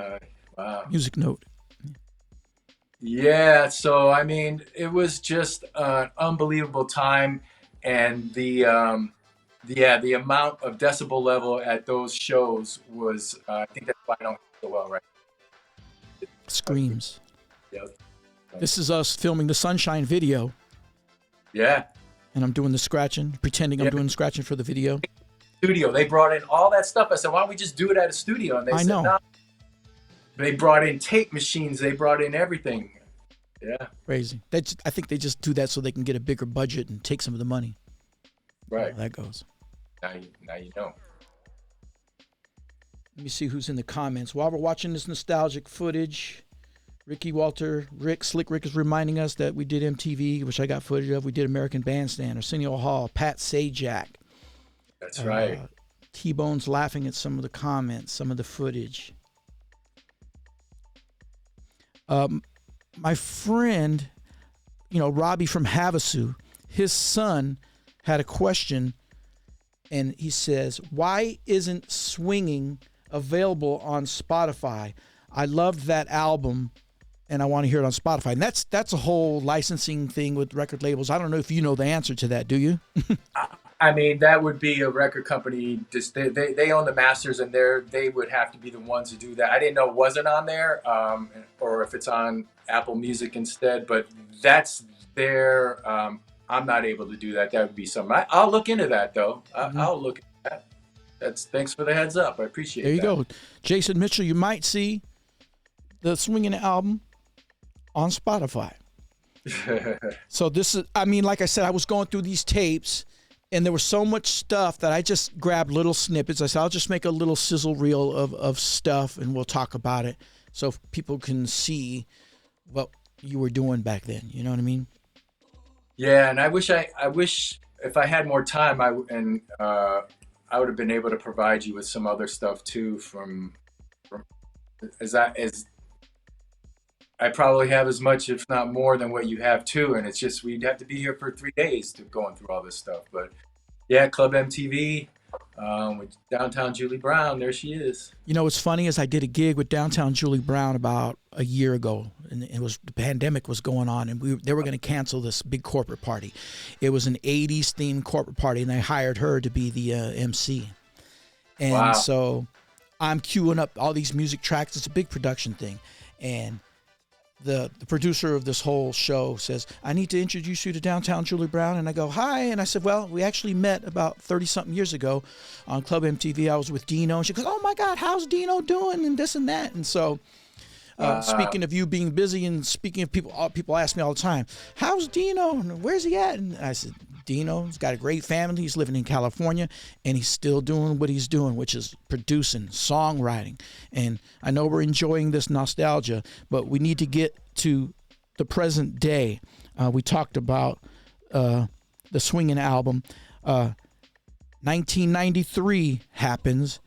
Wow. Music note. Yeah, so, I mean, it was just an unbelievable time. And the amount of decibel level at those shows was, I think that's why I don't so well, right? Screams. Yeah. This is us filming the Sunshine video. Yeah. And I'm doing the scratching, pretending I'm doing scratching for the video. Studio. They brought in all that stuff. I said, why don't we just do it at a studio? And they said, no. They brought in tape machines. They brought in everything. Yeah. Crazy. I think they just do that so they can get a bigger budget and take some of the money. Right. That goes. Now you know. Let me see who's in the comments. While we're watching this nostalgic footage, Ricky Walter, Slick Rick is reminding us that we did MTV, which I got footage of. We did American Bandstand, Arsenio Hall, Pat Sajak. That's right. T-Bone's laughing at some of the comments, some of the footage. My friend, Robbie from Havasu, his son had a question, and he says, why isn't Swinging available on Spotify? I loved that album, and I want to hear it on Spotify. And that's a whole licensing thing with record labels. I don't know if you know the answer to that, do you? I mean, that would be a record company. They own the masters, and they would have to be the ones to do that. I didn't know it wasn't on there, or if it's on Apple Music instead. But that's their. I'm not able to do that. That would be something. I'll look into that though. I'll look at that. Thanks for the heads up. I appreciate it. There you go, Jason Mitchell. You might see the Swinging album on Spotify. So this is. I mean, like I said, I was going through these tapes. And there was so much stuff that I just grabbed little snippets. I said, I'll just make a little sizzle reel of stuff, and we'll talk about it so people can see what you were doing back then. You know what I mean? Yeah, and I wish if I had more time, I would have been able to provide you with some other stuff too. From as I probably have as much, if not more, than what you have too. And it's just, we'd have to be here for 3 days to going through all this stuff. But yeah, Club MTV with Downtown Julie Brown. There she is. What's funny is I did a gig with Downtown Julie Brown about a year ago, and the pandemic was going on, and they were going to cancel this big corporate party. It was an 80s themed corporate party, and they hired her to be the MC. And so I'm queuing up all these music tracks. It's a big production thing. And the producer of this whole show says, I need to introduce you to Downtown Julie Brown. And I go, hi. And I said, well, we actually met about 30-something years ago on Club MTV. I was with Dino. And she goes, oh, my God, how's Dino doing? And this and that. And so speaking of you being busy and speaking of people ask me all the time, how's Dino? And where's he at? And I said, Dino's got a great family. He's living in California, and he's still doing what he's doing, which is producing, songwriting. And I know we're enjoying this nostalgia, but we need to get to the present day. We talked about the Swingin' album. 1993 happens,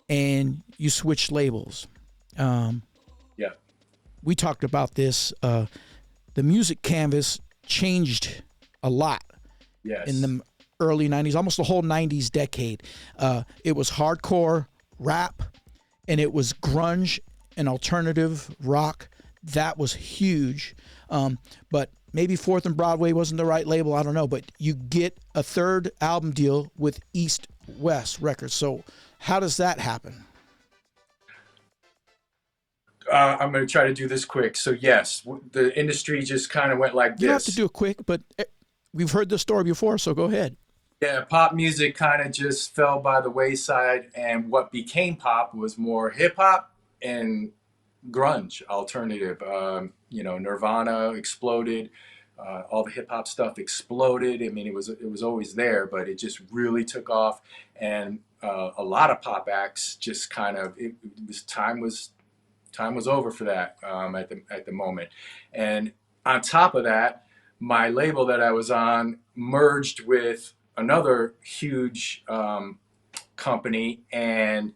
and you switch labels. Yeah. We talked about this. The music canvas changed a lot. Yes. In the early 90s, almost the whole 90s decade. It was hardcore rap, and it was grunge and alternative rock. That was huge. But maybe Fourth and Broadway wasn't the right label. I don't know. But you get a third album deal with East West Records. So how does that happen? I'm going to try to do this quick. So yes, the industry just kind of went like this. You don't have to do it quick, but we've heard this story before, so go ahead. Yeah, pop music kind of just fell by the wayside, and what became pop was more hip hop and grunge, alternative. Nirvana exploded, all the hip hop stuff exploded. I mean, it was always there, but it just really took off, and a lot of pop acts just kind of time was over for that at the moment, and on top of that, my label that I was on merged with another huge company, and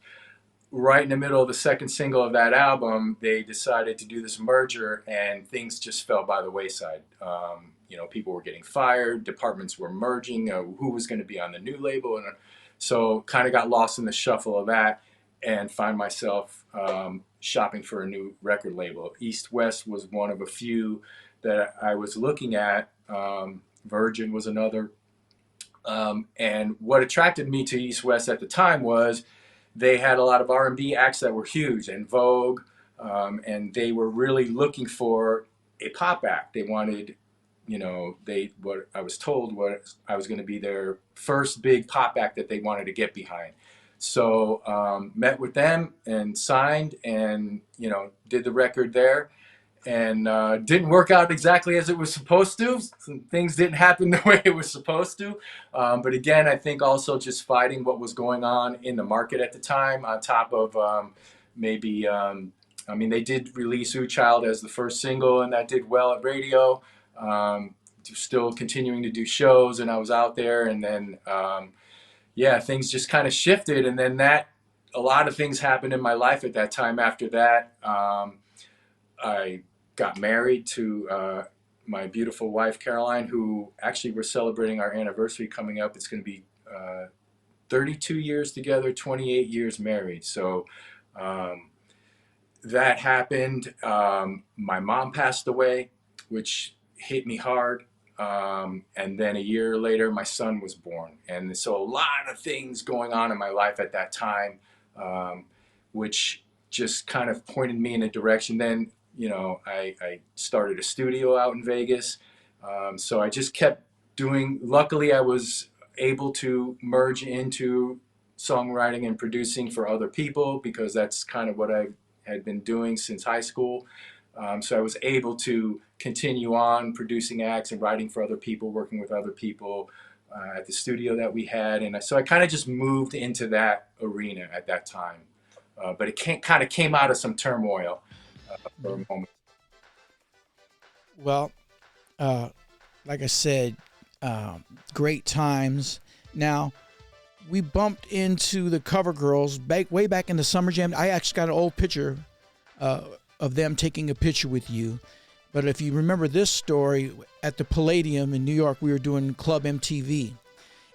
right in the middle of the second single of that album, they decided to do this merger, and things just fell by the wayside. People were getting fired, departments were merging, who was going to be on the new label, and so kind of got lost in the shuffle of that, and find myself shopping for a new record label. East West was one of a few that I was looking at. Virgin was another. And what attracted me to East West at the time was they had a lot of R&B acts that were huge, and Vogue, and they were really looking for a pop act. They wanted, what I was told was I was going to be their first big pop act that they wanted to get behind. So met with them and signed, and did the record there. And didn't work out exactly as it was supposed to. Some things didn't happen the way it was supposed to. But again, I think also just fighting what was going on in the market at the time, on top of they did release Ooh Child as the first single, and that did well at radio. Still continuing to do shows, and I was out there, and then things just kind of shifted, and then a lot of things happened in my life at that time. After that, I got married to my beautiful wife, Caroline, who actually we're celebrating our anniversary coming up. It's going to be 32 years together, 28 years married. So that happened. My mom passed away, which hit me hard. And then a year later, my son was born. And so a lot of things going on in my life at that time, which just kind of pointed me in a direction. Then, I started a studio out in Vegas. So I just kept doing, luckily I was able to merge into songwriting and producing for other people, because that's kind of what I had been doing since high school. So I was able to continue on producing acts and writing for other people, working with other people at the studio that we had. And so I kind of just moved into that arena at that time. But it kind of came out of some turmoil for a moment. Well, like I said, great times. Now, we bumped into the Cover Girls way back in the Summer Jam. I actually got an old picture of them taking a picture with you. But if you remember this story, at the Palladium in New York, we were doing Club MTV.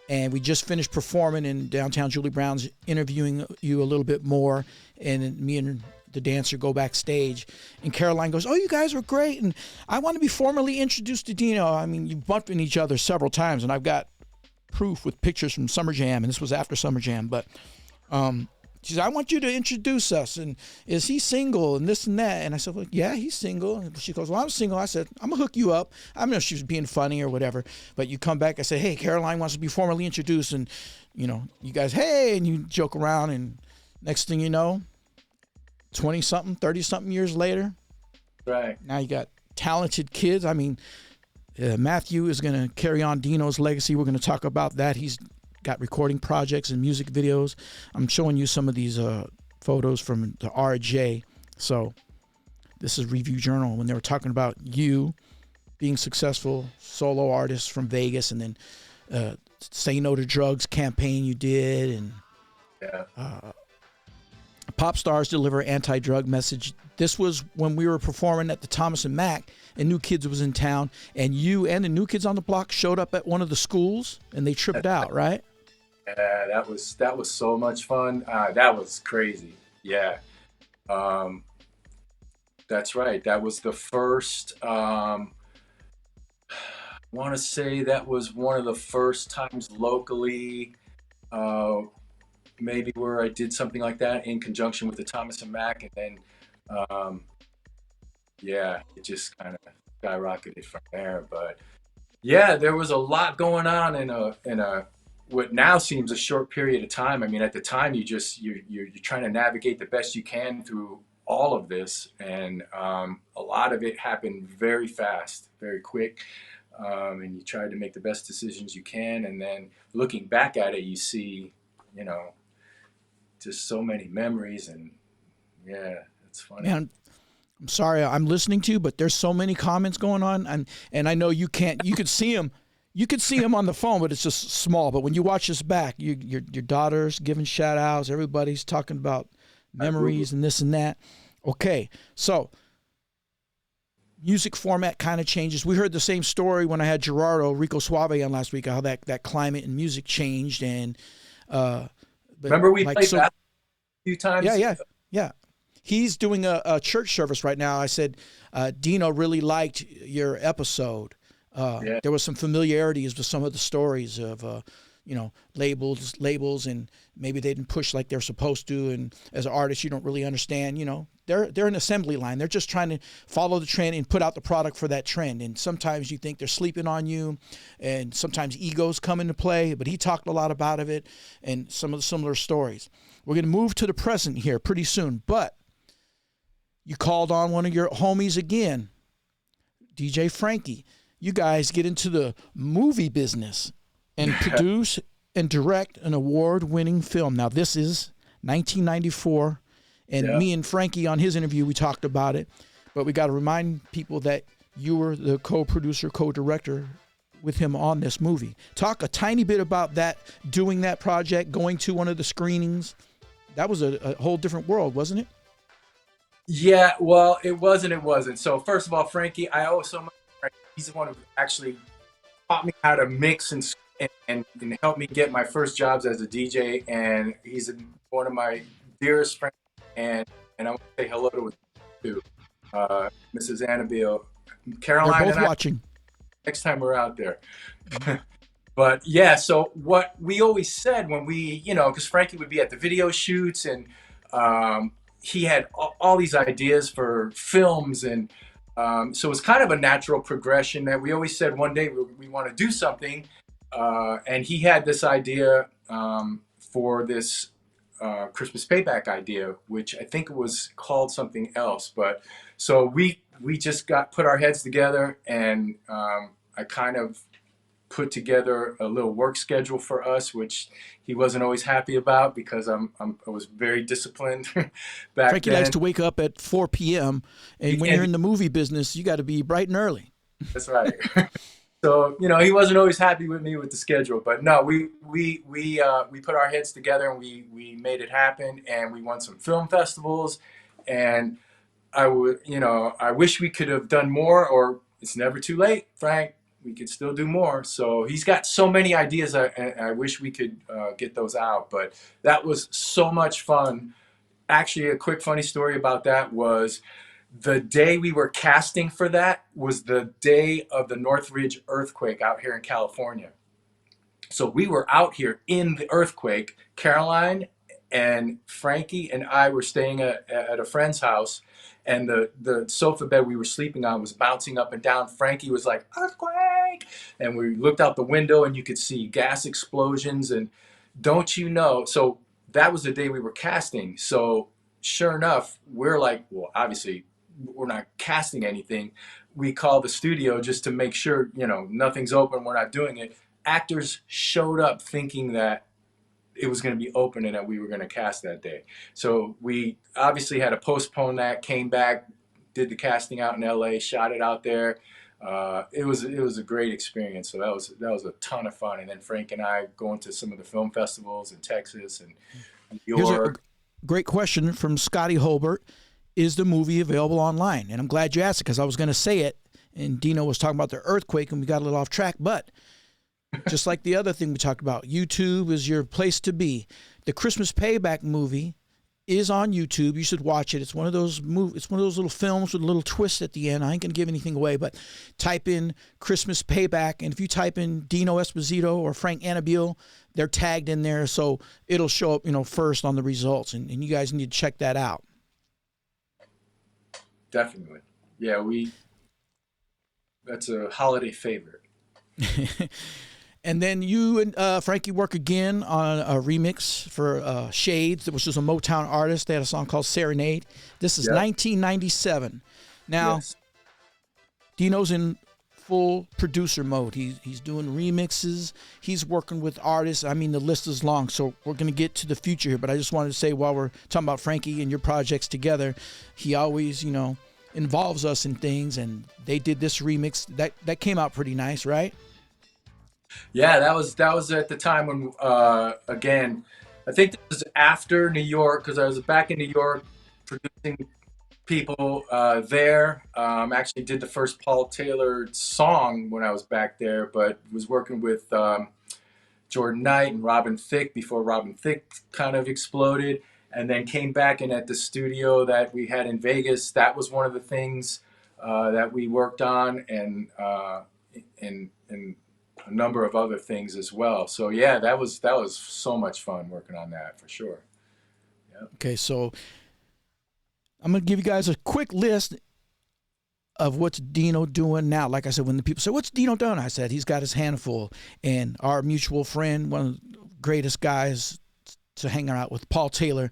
And we just finished performing in downtown. Julie Brown's interviewing you a little bit more. And me and the dancer go backstage. And Caroline goes, oh, you guys were great. And I want to be formally introduced to Dino. I mean, you bumped into each other several times. And I've got proof with pictures from Summer Jam. And this was after Summer Jam. But she said, I want you to introduce us. And is he single and this and that? And I said, well, yeah, he's single. And she goes, well, I'm single. I said, I'm going to hook you up. I don't know if she was being funny or whatever. But you come back, I said, hey, Caroline wants to be formally introduced. And, you know, you guys, hey, and you joke around. And next thing you know, 20-something, 30-something years later, Right. now you got talented kids. I mean, Matthew is going to carry on Dino's legacy. We're going to talk about that. He's got recording projects and music videos. I'm showing you some of these photos from the RJ. So this is Review Journal when they were talking about you being successful solo artist from Vegas, and then Say No to Drugs campaign you did, and Yeah. Pop stars deliver anti-drug message. This was when we were performing at the Thomas and Mack, and New Kids was in town, and you and the New Kids on the Block showed up at one of the schools, and they tripped out, right? Yeah, that was so much fun. That was crazy. Yeah. That's right. That was the first, I want to say that was one of the first times locally, maybe where I did something like that in conjunction with the Thomas and Mack. And then, yeah, it just kind of skyrocketed from there. But yeah, there was a lot going on in a what now seems a short period of time. I mean, at the time, you're trying to navigate the best you can through all of this, and a lot of it happened very fast, very quick, and you try to make the best decisions you can. And then looking back at it, you see, you know, just so many memories, and yeah, it's funny. Man, I'm sorry I'm listening to you, but there's so many comments going on, and I know you could see them. You could see them on the phone, but it's just small. But when you watch this back, your daughter's giving shout outs. Everybody's talking about memories and this and that. Okay, so music format kind of changes. We heard the same story when I had Gerardo Rico Suave on last week, how that climate and music changed. And remember we played that a few times? Yeah. He's doing a church service right now. I said, Dino really liked your episode. There was some familiarities with some of the stories of, labels, and maybe they didn't push like they're supposed to. And as an artist, you don't really understand, they're an assembly line. They're just trying to follow the trend and put out the product for that trend. And sometimes you think they're sleeping on you, and sometimes egos come into play, but he talked a lot about it and some of the similar stories. We're going to move to the present here pretty soon, but you called on one of your homies again, DJ Frankie. You guys get into the movie business and produce and direct an award-winning film. Now, this is 1994, and me and Frankie on his interview, we talked about it, but we got to remind people that you were the co-producer, co-director with him on this movie. Talk a tiny bit about that, doing that project, going to one of the screenings. That was a whole different world, wasn't it? Yeah, well, it wasn't. So first of all, Frankie, I owe so much. He's the one who actually taught me how to mix and helped me get my first jobs as a DJ. And he's one of my dearest friends. And I want to say hello to Mrs. Annabelle, Caroline. They're both watching. Next time we're out there. But yeah, so what we always said when we, because Frankie would be at the video shoots, and he had all these ideas for films, and so it was kind of a natural progression that we always said one day we want to do something. And he had this idea for this Christmas Payback idea, which I think it was called something else. But so we just put our heads together, and I kind of put together a little work schedule for us, which he wasn't always happy about because I was very disciplined back Frankie then. likes to wake up at 4 p.m. and when you're in the movie business, you got to be bright and early. That's right. So he wasn't always happy with me with the schedule, but no, we put our heads together, and we made it happen, and we won some film festivals, and I wish we could have done more, or it's never too late, Frank. We could still do more. So he's got so many ideas. I wish we could get those out, but that was so much fun. Actually, a quick funny story about that was the day we were casting for that was the day of the Northridge earthquake out here in California. So we were out here in the earthquake, Caroline and Frankie and I were staying at a friend's house, and the sofa bed we were sleeping on was bouncing up and down. Frankie was like, "Earthquake!" And we looked out the window and you could see gas explosions. And don't you know? So that was the day we were casting. So sure enough, we're like, well, obviously we're not casting anything. We call the studio just to make sure, nothing's open. We're not doing it. Actors showed up thinking that it was going to be open and that we were going to cast that day. So we obviously had to postpone that, came back, did the casting out in LA, shot it out there. It was a great experience. So that was a ton of fun. And then Frank and I going to some of the film festivals in Texas and New Here's York. a great question from Scotty Holbert. Is the movie available online? And I'm glad you asked it, because I was going to say it, and Dino was talking about the earthquake, and we got a little off track. But just like the other thing we talked about, YouTube is your place to be. The Christmas Payback movie is on YouTube. You should watch it. It's one of those It's one of those little films with a little twist at the end. I ain't gonna give anything away, but type in Christmas Payback, and if you type in Dino Esposito or Frank Annabelle, they're tagged in there, so it'll show up, first on the results, and you guys need to check that out. Definitely, yeah. That's a holiday favorite. And then you and Frankie work again on a remix for Shades, which was a Motown artist. They had a song called Serenade. This is 1997. Now, Yes. Dino's in full producer mode. He's doing remixes. He's working with artists. I mean, the list is long, so we're going to get to the future here. But I just wanted to say, while we're talking about Frankie and your projects together, he always, involves us in things. And they did this remix. That came out pretty nice, right? Yeah, that was at the time when again, I think this was after New York, because I was back in New York producing people there. Actually did the first Paul Taylor song when I was back there, but was working with Jordan Knight and Robin Thicke before Robin Thicke kind of exploded, and then came back in at the studio that we had in Vegas. That was one of the things that we worked on, and a number of other things as well. So yeah, that was so much fun working on that, for sure. Yep. Okay, so I'm going to give you guys a quick list of what's Dino doing now. Like I said, when the people say, "What's Dino doing?" I said, he's got his handful. And our mutual friend, one of the greatest guys to hang out with, Paul Taylor,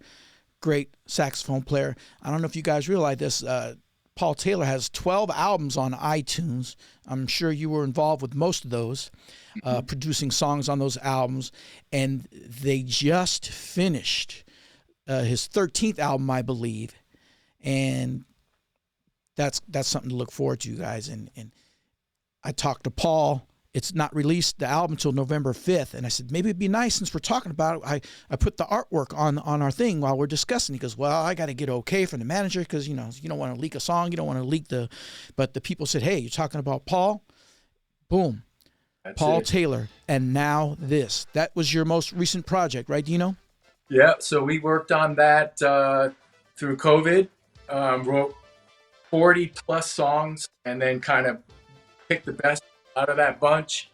great saxophone player. I don't know if you guys realize this. Paul Taylor has 12 albums on iTunes. I'm sure you were involved with most of those, producing songs on those albums. And they just finished his 13th album, I believe. And that's something to look forward to, you guys. And I talked to Paul. It's not released, the album, until November 5th. And I said, maybe it'd be nice, since we're talking about it, I put the artwork on our thing while we're discussing. He goes, well, I got to get okay from the manager, because, you don't want to leak a song. You don't want to leak but the people said, hey, you're talking about Paul? Boom. That's Paul it. Taylor. And now this. That was your most recent project, right, Dino? Yeah, so we worked on that through COVID, wrote 40 plus songs, and then kind of picked the best out of that bunch.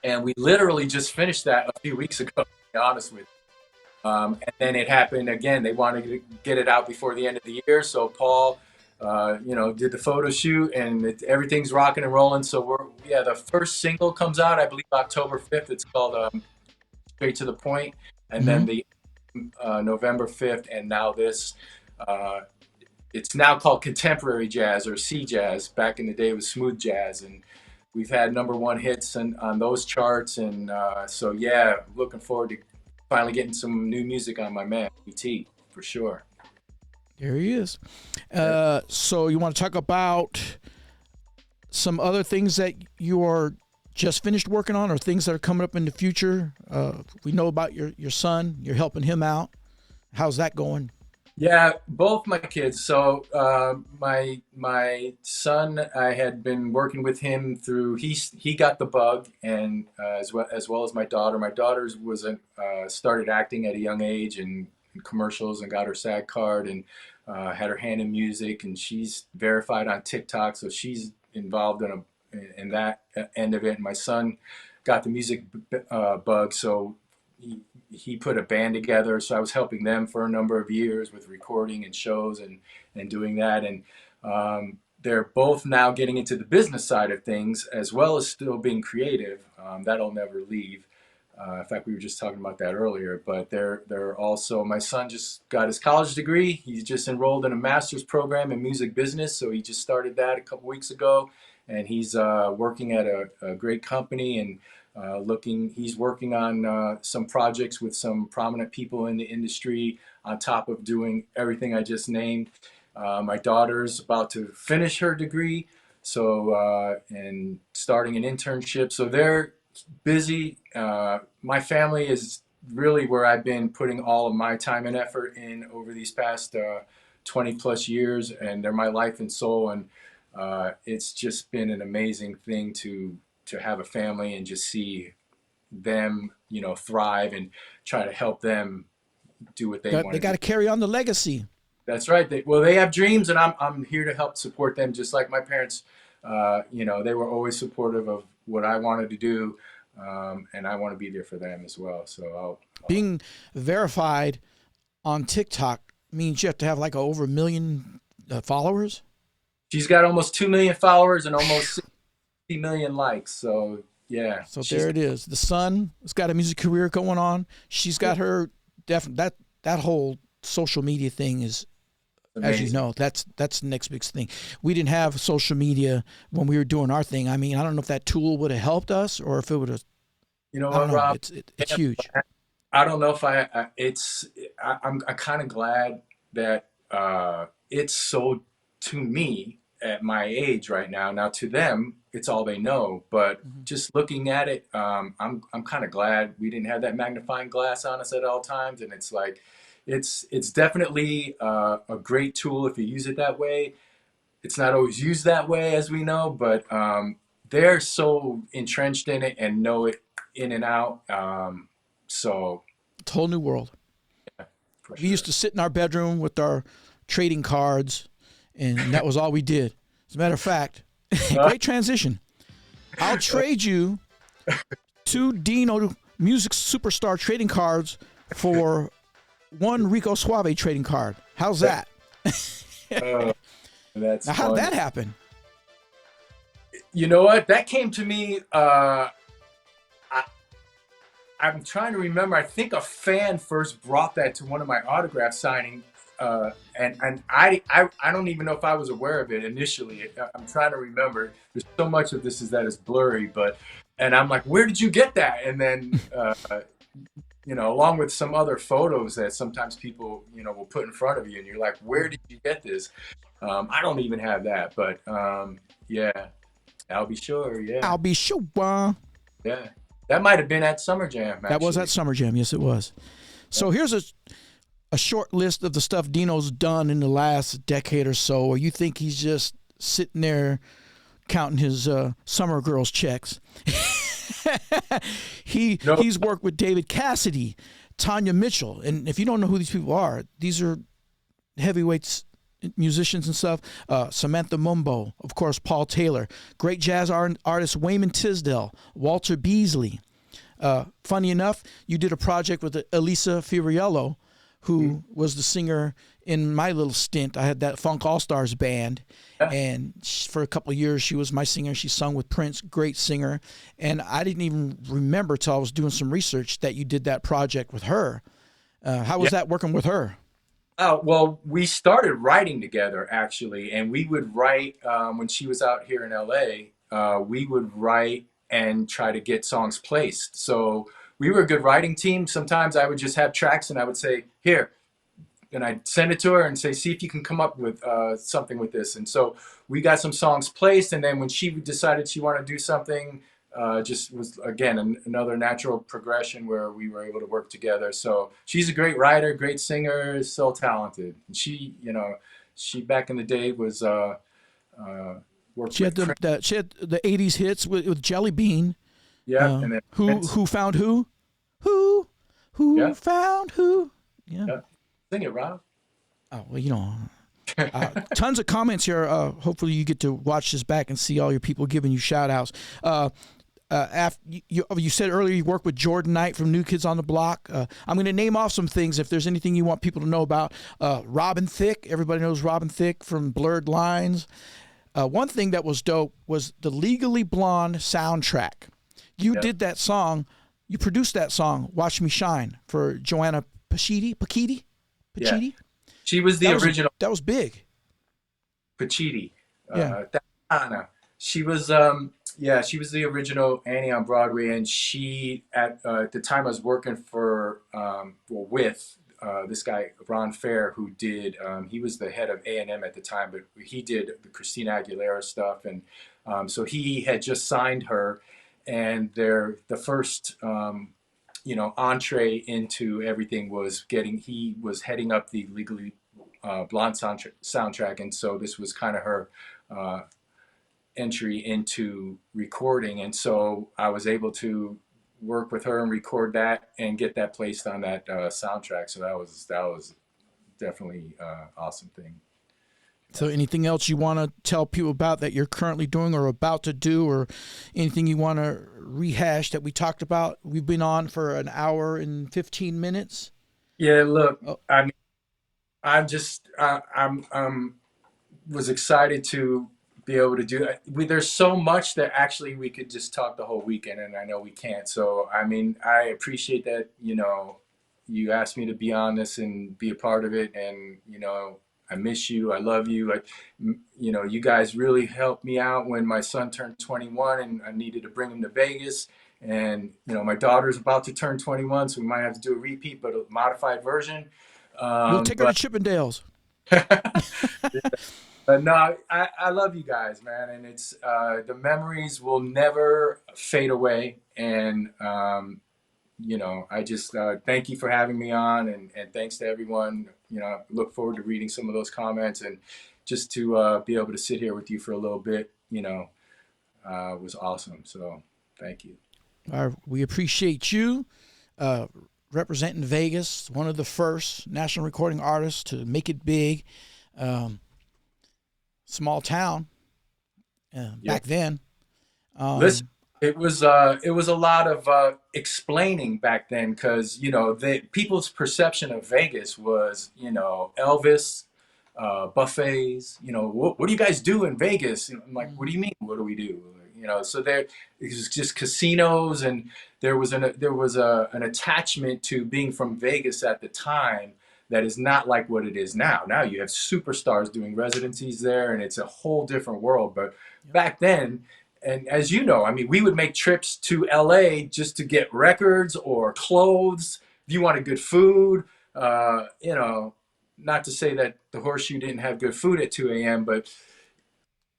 And we literally just finished that a few weeks ago, to be honest with you. And then it happened again. They wanted to get it out before the end of the year. So Paul, did the photo shoot, and everything's rocking and rolling. So the first single comes out, I believe, October 5th. It's called Straight to the Point. And then the November 5th, and now this. It's now called contemporary jazz, or C jazz. Back in the day, it was smooth jazz, and we've had #1 hits on those charts. And so yeah, looking forward to finally getting some new music on my man ET, for sure. There he is. So you want to talk about some other things that you are just finished working on, or things that are coming up in the future? We know about your son. You're helping him out. How's that going? Yeah, both my kids. So my son, I had been working with him through. He got the bug, and as well as my daughter. My daughter started acting at a young age, and in commercials, and got her SAG card, and had her hand in music, and she's verified on TikTok, so she's involved in that end of it. And my son got the music bug, so he put a band together, so I was helping them for a number of years with recording and shows and doing that. And they're both now getting into the business side of things as well as still being creative. That'll never leave. In fact, we were just talking about that earlier. But they're also, my son just got his college degree. He's just enrolled in a master's program in music business, so he just started that a couple weeks ago, and he's working at a great company and. He's working on some projects with some prominent people in the industry on top of doing everything I just named. My daughter's about to finish her degree, so and starting an internship. So they're busy. My family is really where I've been putting all of my time and effort in over these past 20 plus years, and they're my life and soul. And it's just been an amazing thing to have a family and just see them, thrive and try to help them do what they want. They got to carry on the legacy. That's right. They have dreams, and I'm here to help support them, just like my parents. They were always supportive of what I wanted to do, and I want to be there for them as well. So being verified on TikTok means you have to have like over 1 million followers. She's got almost 2 million followers and almost 60 million likes. So yeah. So there it is. The son has got a music career going on. She's got her that whole social media thing is amazing. As you know, that's the next big thing. We didn't have social media when we were doing our thing. I mean, I don't know if that tool would have helped us or if it would have. You know what, Rob? It's huge. I don't know if I'm kind of glad that it's so, to me at my age right now. Now to them, it's all they know. But just looking at it, I'm kind of glad we didn't have that magnifying glass on us at all times. And it's like, it's definitely a great tool if you use it that way. It's not always used that way, as we know, but they're so entrenched in it and know it in and out. So it's a whole new world. Yeah, we used to sit in our bedroom with our trading cards, and that was all we did. As a matter of fact, great transition. I'll trade you 2 Dino Music Superstar trading cards for 1 Rico Suave trading card. How's that? That's now, how did that happen? You know what? That came to me. I'm trying to remember. I think a fan first brought that to one of my autograph signing, and I don't even know if I was aware of it initially. I'm trying to remember. There's so much of this that is blurry, and I'm like, where did you get that? And then. Along with some other photos that sometimes people, will put in front of you, and you're like, where did you get this? I don't even have that, but yeah, I'll be sure. Yeah, I'll be sure. Yeah, that might have been at Summer Jam. Actually. That was at Summer Jam. Yes, it was. So here's a short list of the stuff Dino's done in the last decade or so, or you think he's just sitting there counting his summer girls checks. He's worked with David Cassidy, Tanya Mitchell, and if you don't know who these people are, these are heavyweights, musicians and stuff. Samantha Mumbo, of course, Paul Taylor, great jazz artist Wayman Tisdale, Walter Beasley. Funny enough, you did a project with Elisa Fiorillo, who was the singer in my little stint. I had that Funk All-Stars band, and for a couple of years, she was my singer. She sung with Prince, great singer, and I didn't even remember till I was doing some research that you did that project with her. How was that working with her? Well, we started writing together, actually, and we would write when she was out here in LA, we would write and try to get songs placed. So we were a good writing team. Sometimes I would just have tracks and I would say, here, and I'd send it to her and say, see if you can come up with something with this. And so we got some songs placed. And then when she decided she wanted to do something, just was, again, another natural progression where we were able to work together. So she's a great writer, great singer, so talented. And she back in the day was she had the 80s hits with Jelly Bean. Yeah. And then who found who? Who found who? Yeah. Sing it, Rob. Oh, well, tons of comments here. Hopefully you get to watch this back and see all your people giving you shout outs. after you said earlier you work with Jordan Knight from New Kids on the Block. I'm going to name off some things if there's anything you want people to know about. Robin Thicke, everybody knows Robin Thicke from Blurred Lines. One thing that was dope was the Legally Blonde soundtrack. You did that song. You produced that song, Watch Me Shine, for Joanna Pacitti? Yeah. She was the original. That was big. Pacitti. Yeah. Anna. She was she was the original Annie on Broadway, and she at the time I was working for with this guy Ron Fair, who did he was the head of A&M at the time, but he did the Christina Aguilera stuff, and so he had just signed her, and the first entree into everything was he was heading up the Legally Blonde soundtrack, and so this was kind of her entry into recording, and so I was able to work with her and record that and get that placed on that soundtrack. So that was definitely an awesome thing. So anything else you want to tell people about that you're currently doing or about to do, or anything you want to rehash that we talked about? We've been on for an hour and 15 minutes. Yeah, look, I mean, I'm just I'm was excited to be able to do it. There's so much that actually we could just talk the whole weekend, and I know we can't. So I mean, I appreciate that you asked me to be on this and be a part of it, and I miss you. I love you. You guys really helped me out when my son turned 21 and I needed to bring him to Vegas. And, my daughter's about to turn 21, so we might have to do a repeat, but a modified version. We'll take her to Chippendales. But no, I love you guys, man. And it's the memories will never fade away. And, I just thank you for having me on, and thanks to everyone. I look forward to reading some of those comments, and just to be able to sit here with you for a little bit, was awesome. So thank you. We appreciate you representing Vegas, one of the first national recording artists to make it big. Small town back then. Listen, it was a lot of explaining back then, because people's perception of Vegas was Elvis, buffets. What do you guys do in Vegas? I'm like, what do you mean? What do we do? So it was just casinos, and there was an attachment to being from Vegas at the time that is not like what it is now. Now you have superstars doing residencies there, and it's a whole different world. But back then, and as you know, I mean, we would make trips to LA just to get records or clothes. If you wanted good food, not to say that the Horseshoe didn't have good food at 2 a.m., but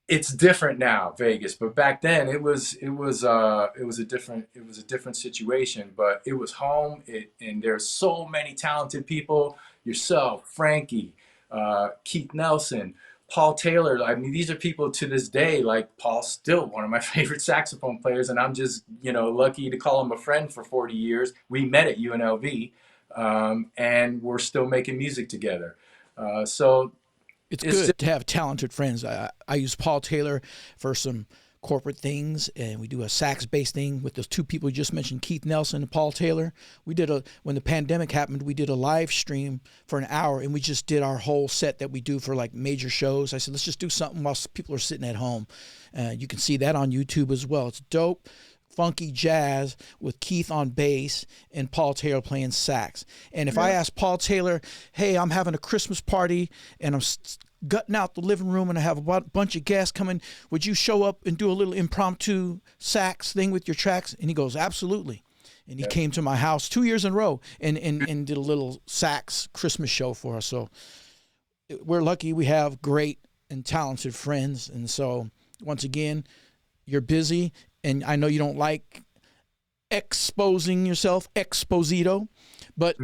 it's different now, Vegas. But back then it was a different situation, but it was home. And there's so many talented people, yourself, Frankie, Keith Nelson, Paul Taylor. I mean, these are people to this day, like Paul's still one of my favorite saxophone players, and I'm just, lucky to call him a friend for 40 years. We met at UNLV, and we're still making music together. So it's good to have talented friends. I use Paul Taylor for some corporate things, and we do a sax-based thing with those two people you just mentioned, Keith Nelson and Paul Taylor. We did when the pandemic happened, we did a live stream for an hour, and we just did our whole set that we do for like major shows. I said, let's just do something while people are sitting at home. You can see that on YouTube as well. It's dope, funky jazz with Keith on bass and Paul Taylor playing sax. And if I ask Paul Taylor, hey, I'm having a Christmas party and I'm gutting out the living room and I have a bunch of guests coming, would you show up and do a little impromptu sax thing with your tracks? And he goes, absolutely. And he came to my house 2 years in a row and did a little sax Christmas show for us. So we're lucky we have great and talented friends. And so once again, you're busy, and I know you don't like exposing yourself, Esposito, but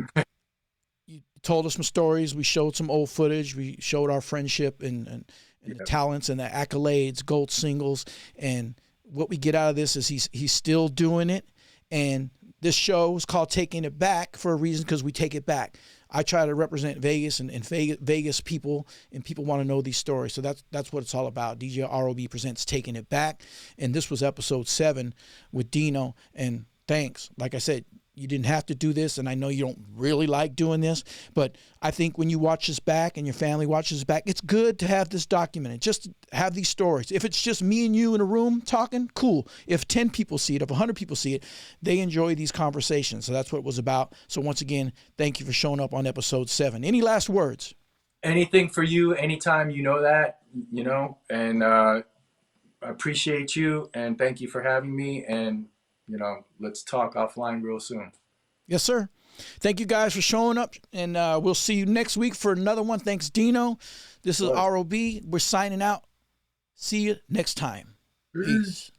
you told us some stories. We showed some old footage. We showed our friendship and the talents and the accolades, gold singles. And what we get out of this is he's still doing it. And this show is called Taking It Back for a reason, because we take it back. I try to represent Vegas and Vegas people, and people want to know these stories. So that's what it's all about. DJ R.O.B. presents Taking It Back. And this was episode 7 with Dino. And thanks. Like I said, you didn't have to do this, and I know you don't really like doing this, but I think when you watch this back and your family watches this back, it's good to have this documented, just to have these stories. If it's just me and you in a room talking, cool. If 10 people see it, if 100 people see it, they enjoy these conversations. So that's what it was about. So once again, thank you for showing up on episode 7. Any last words? Anything for you, anytime, that, and I appreciate you, and thank you for having me, and let's talk offline real soon. Yes, sir. Thank you guys for showing up, and we'll see you next week for another one. Thanks, Dino. This is R.O.B. We're signing out. See you next time. Peace.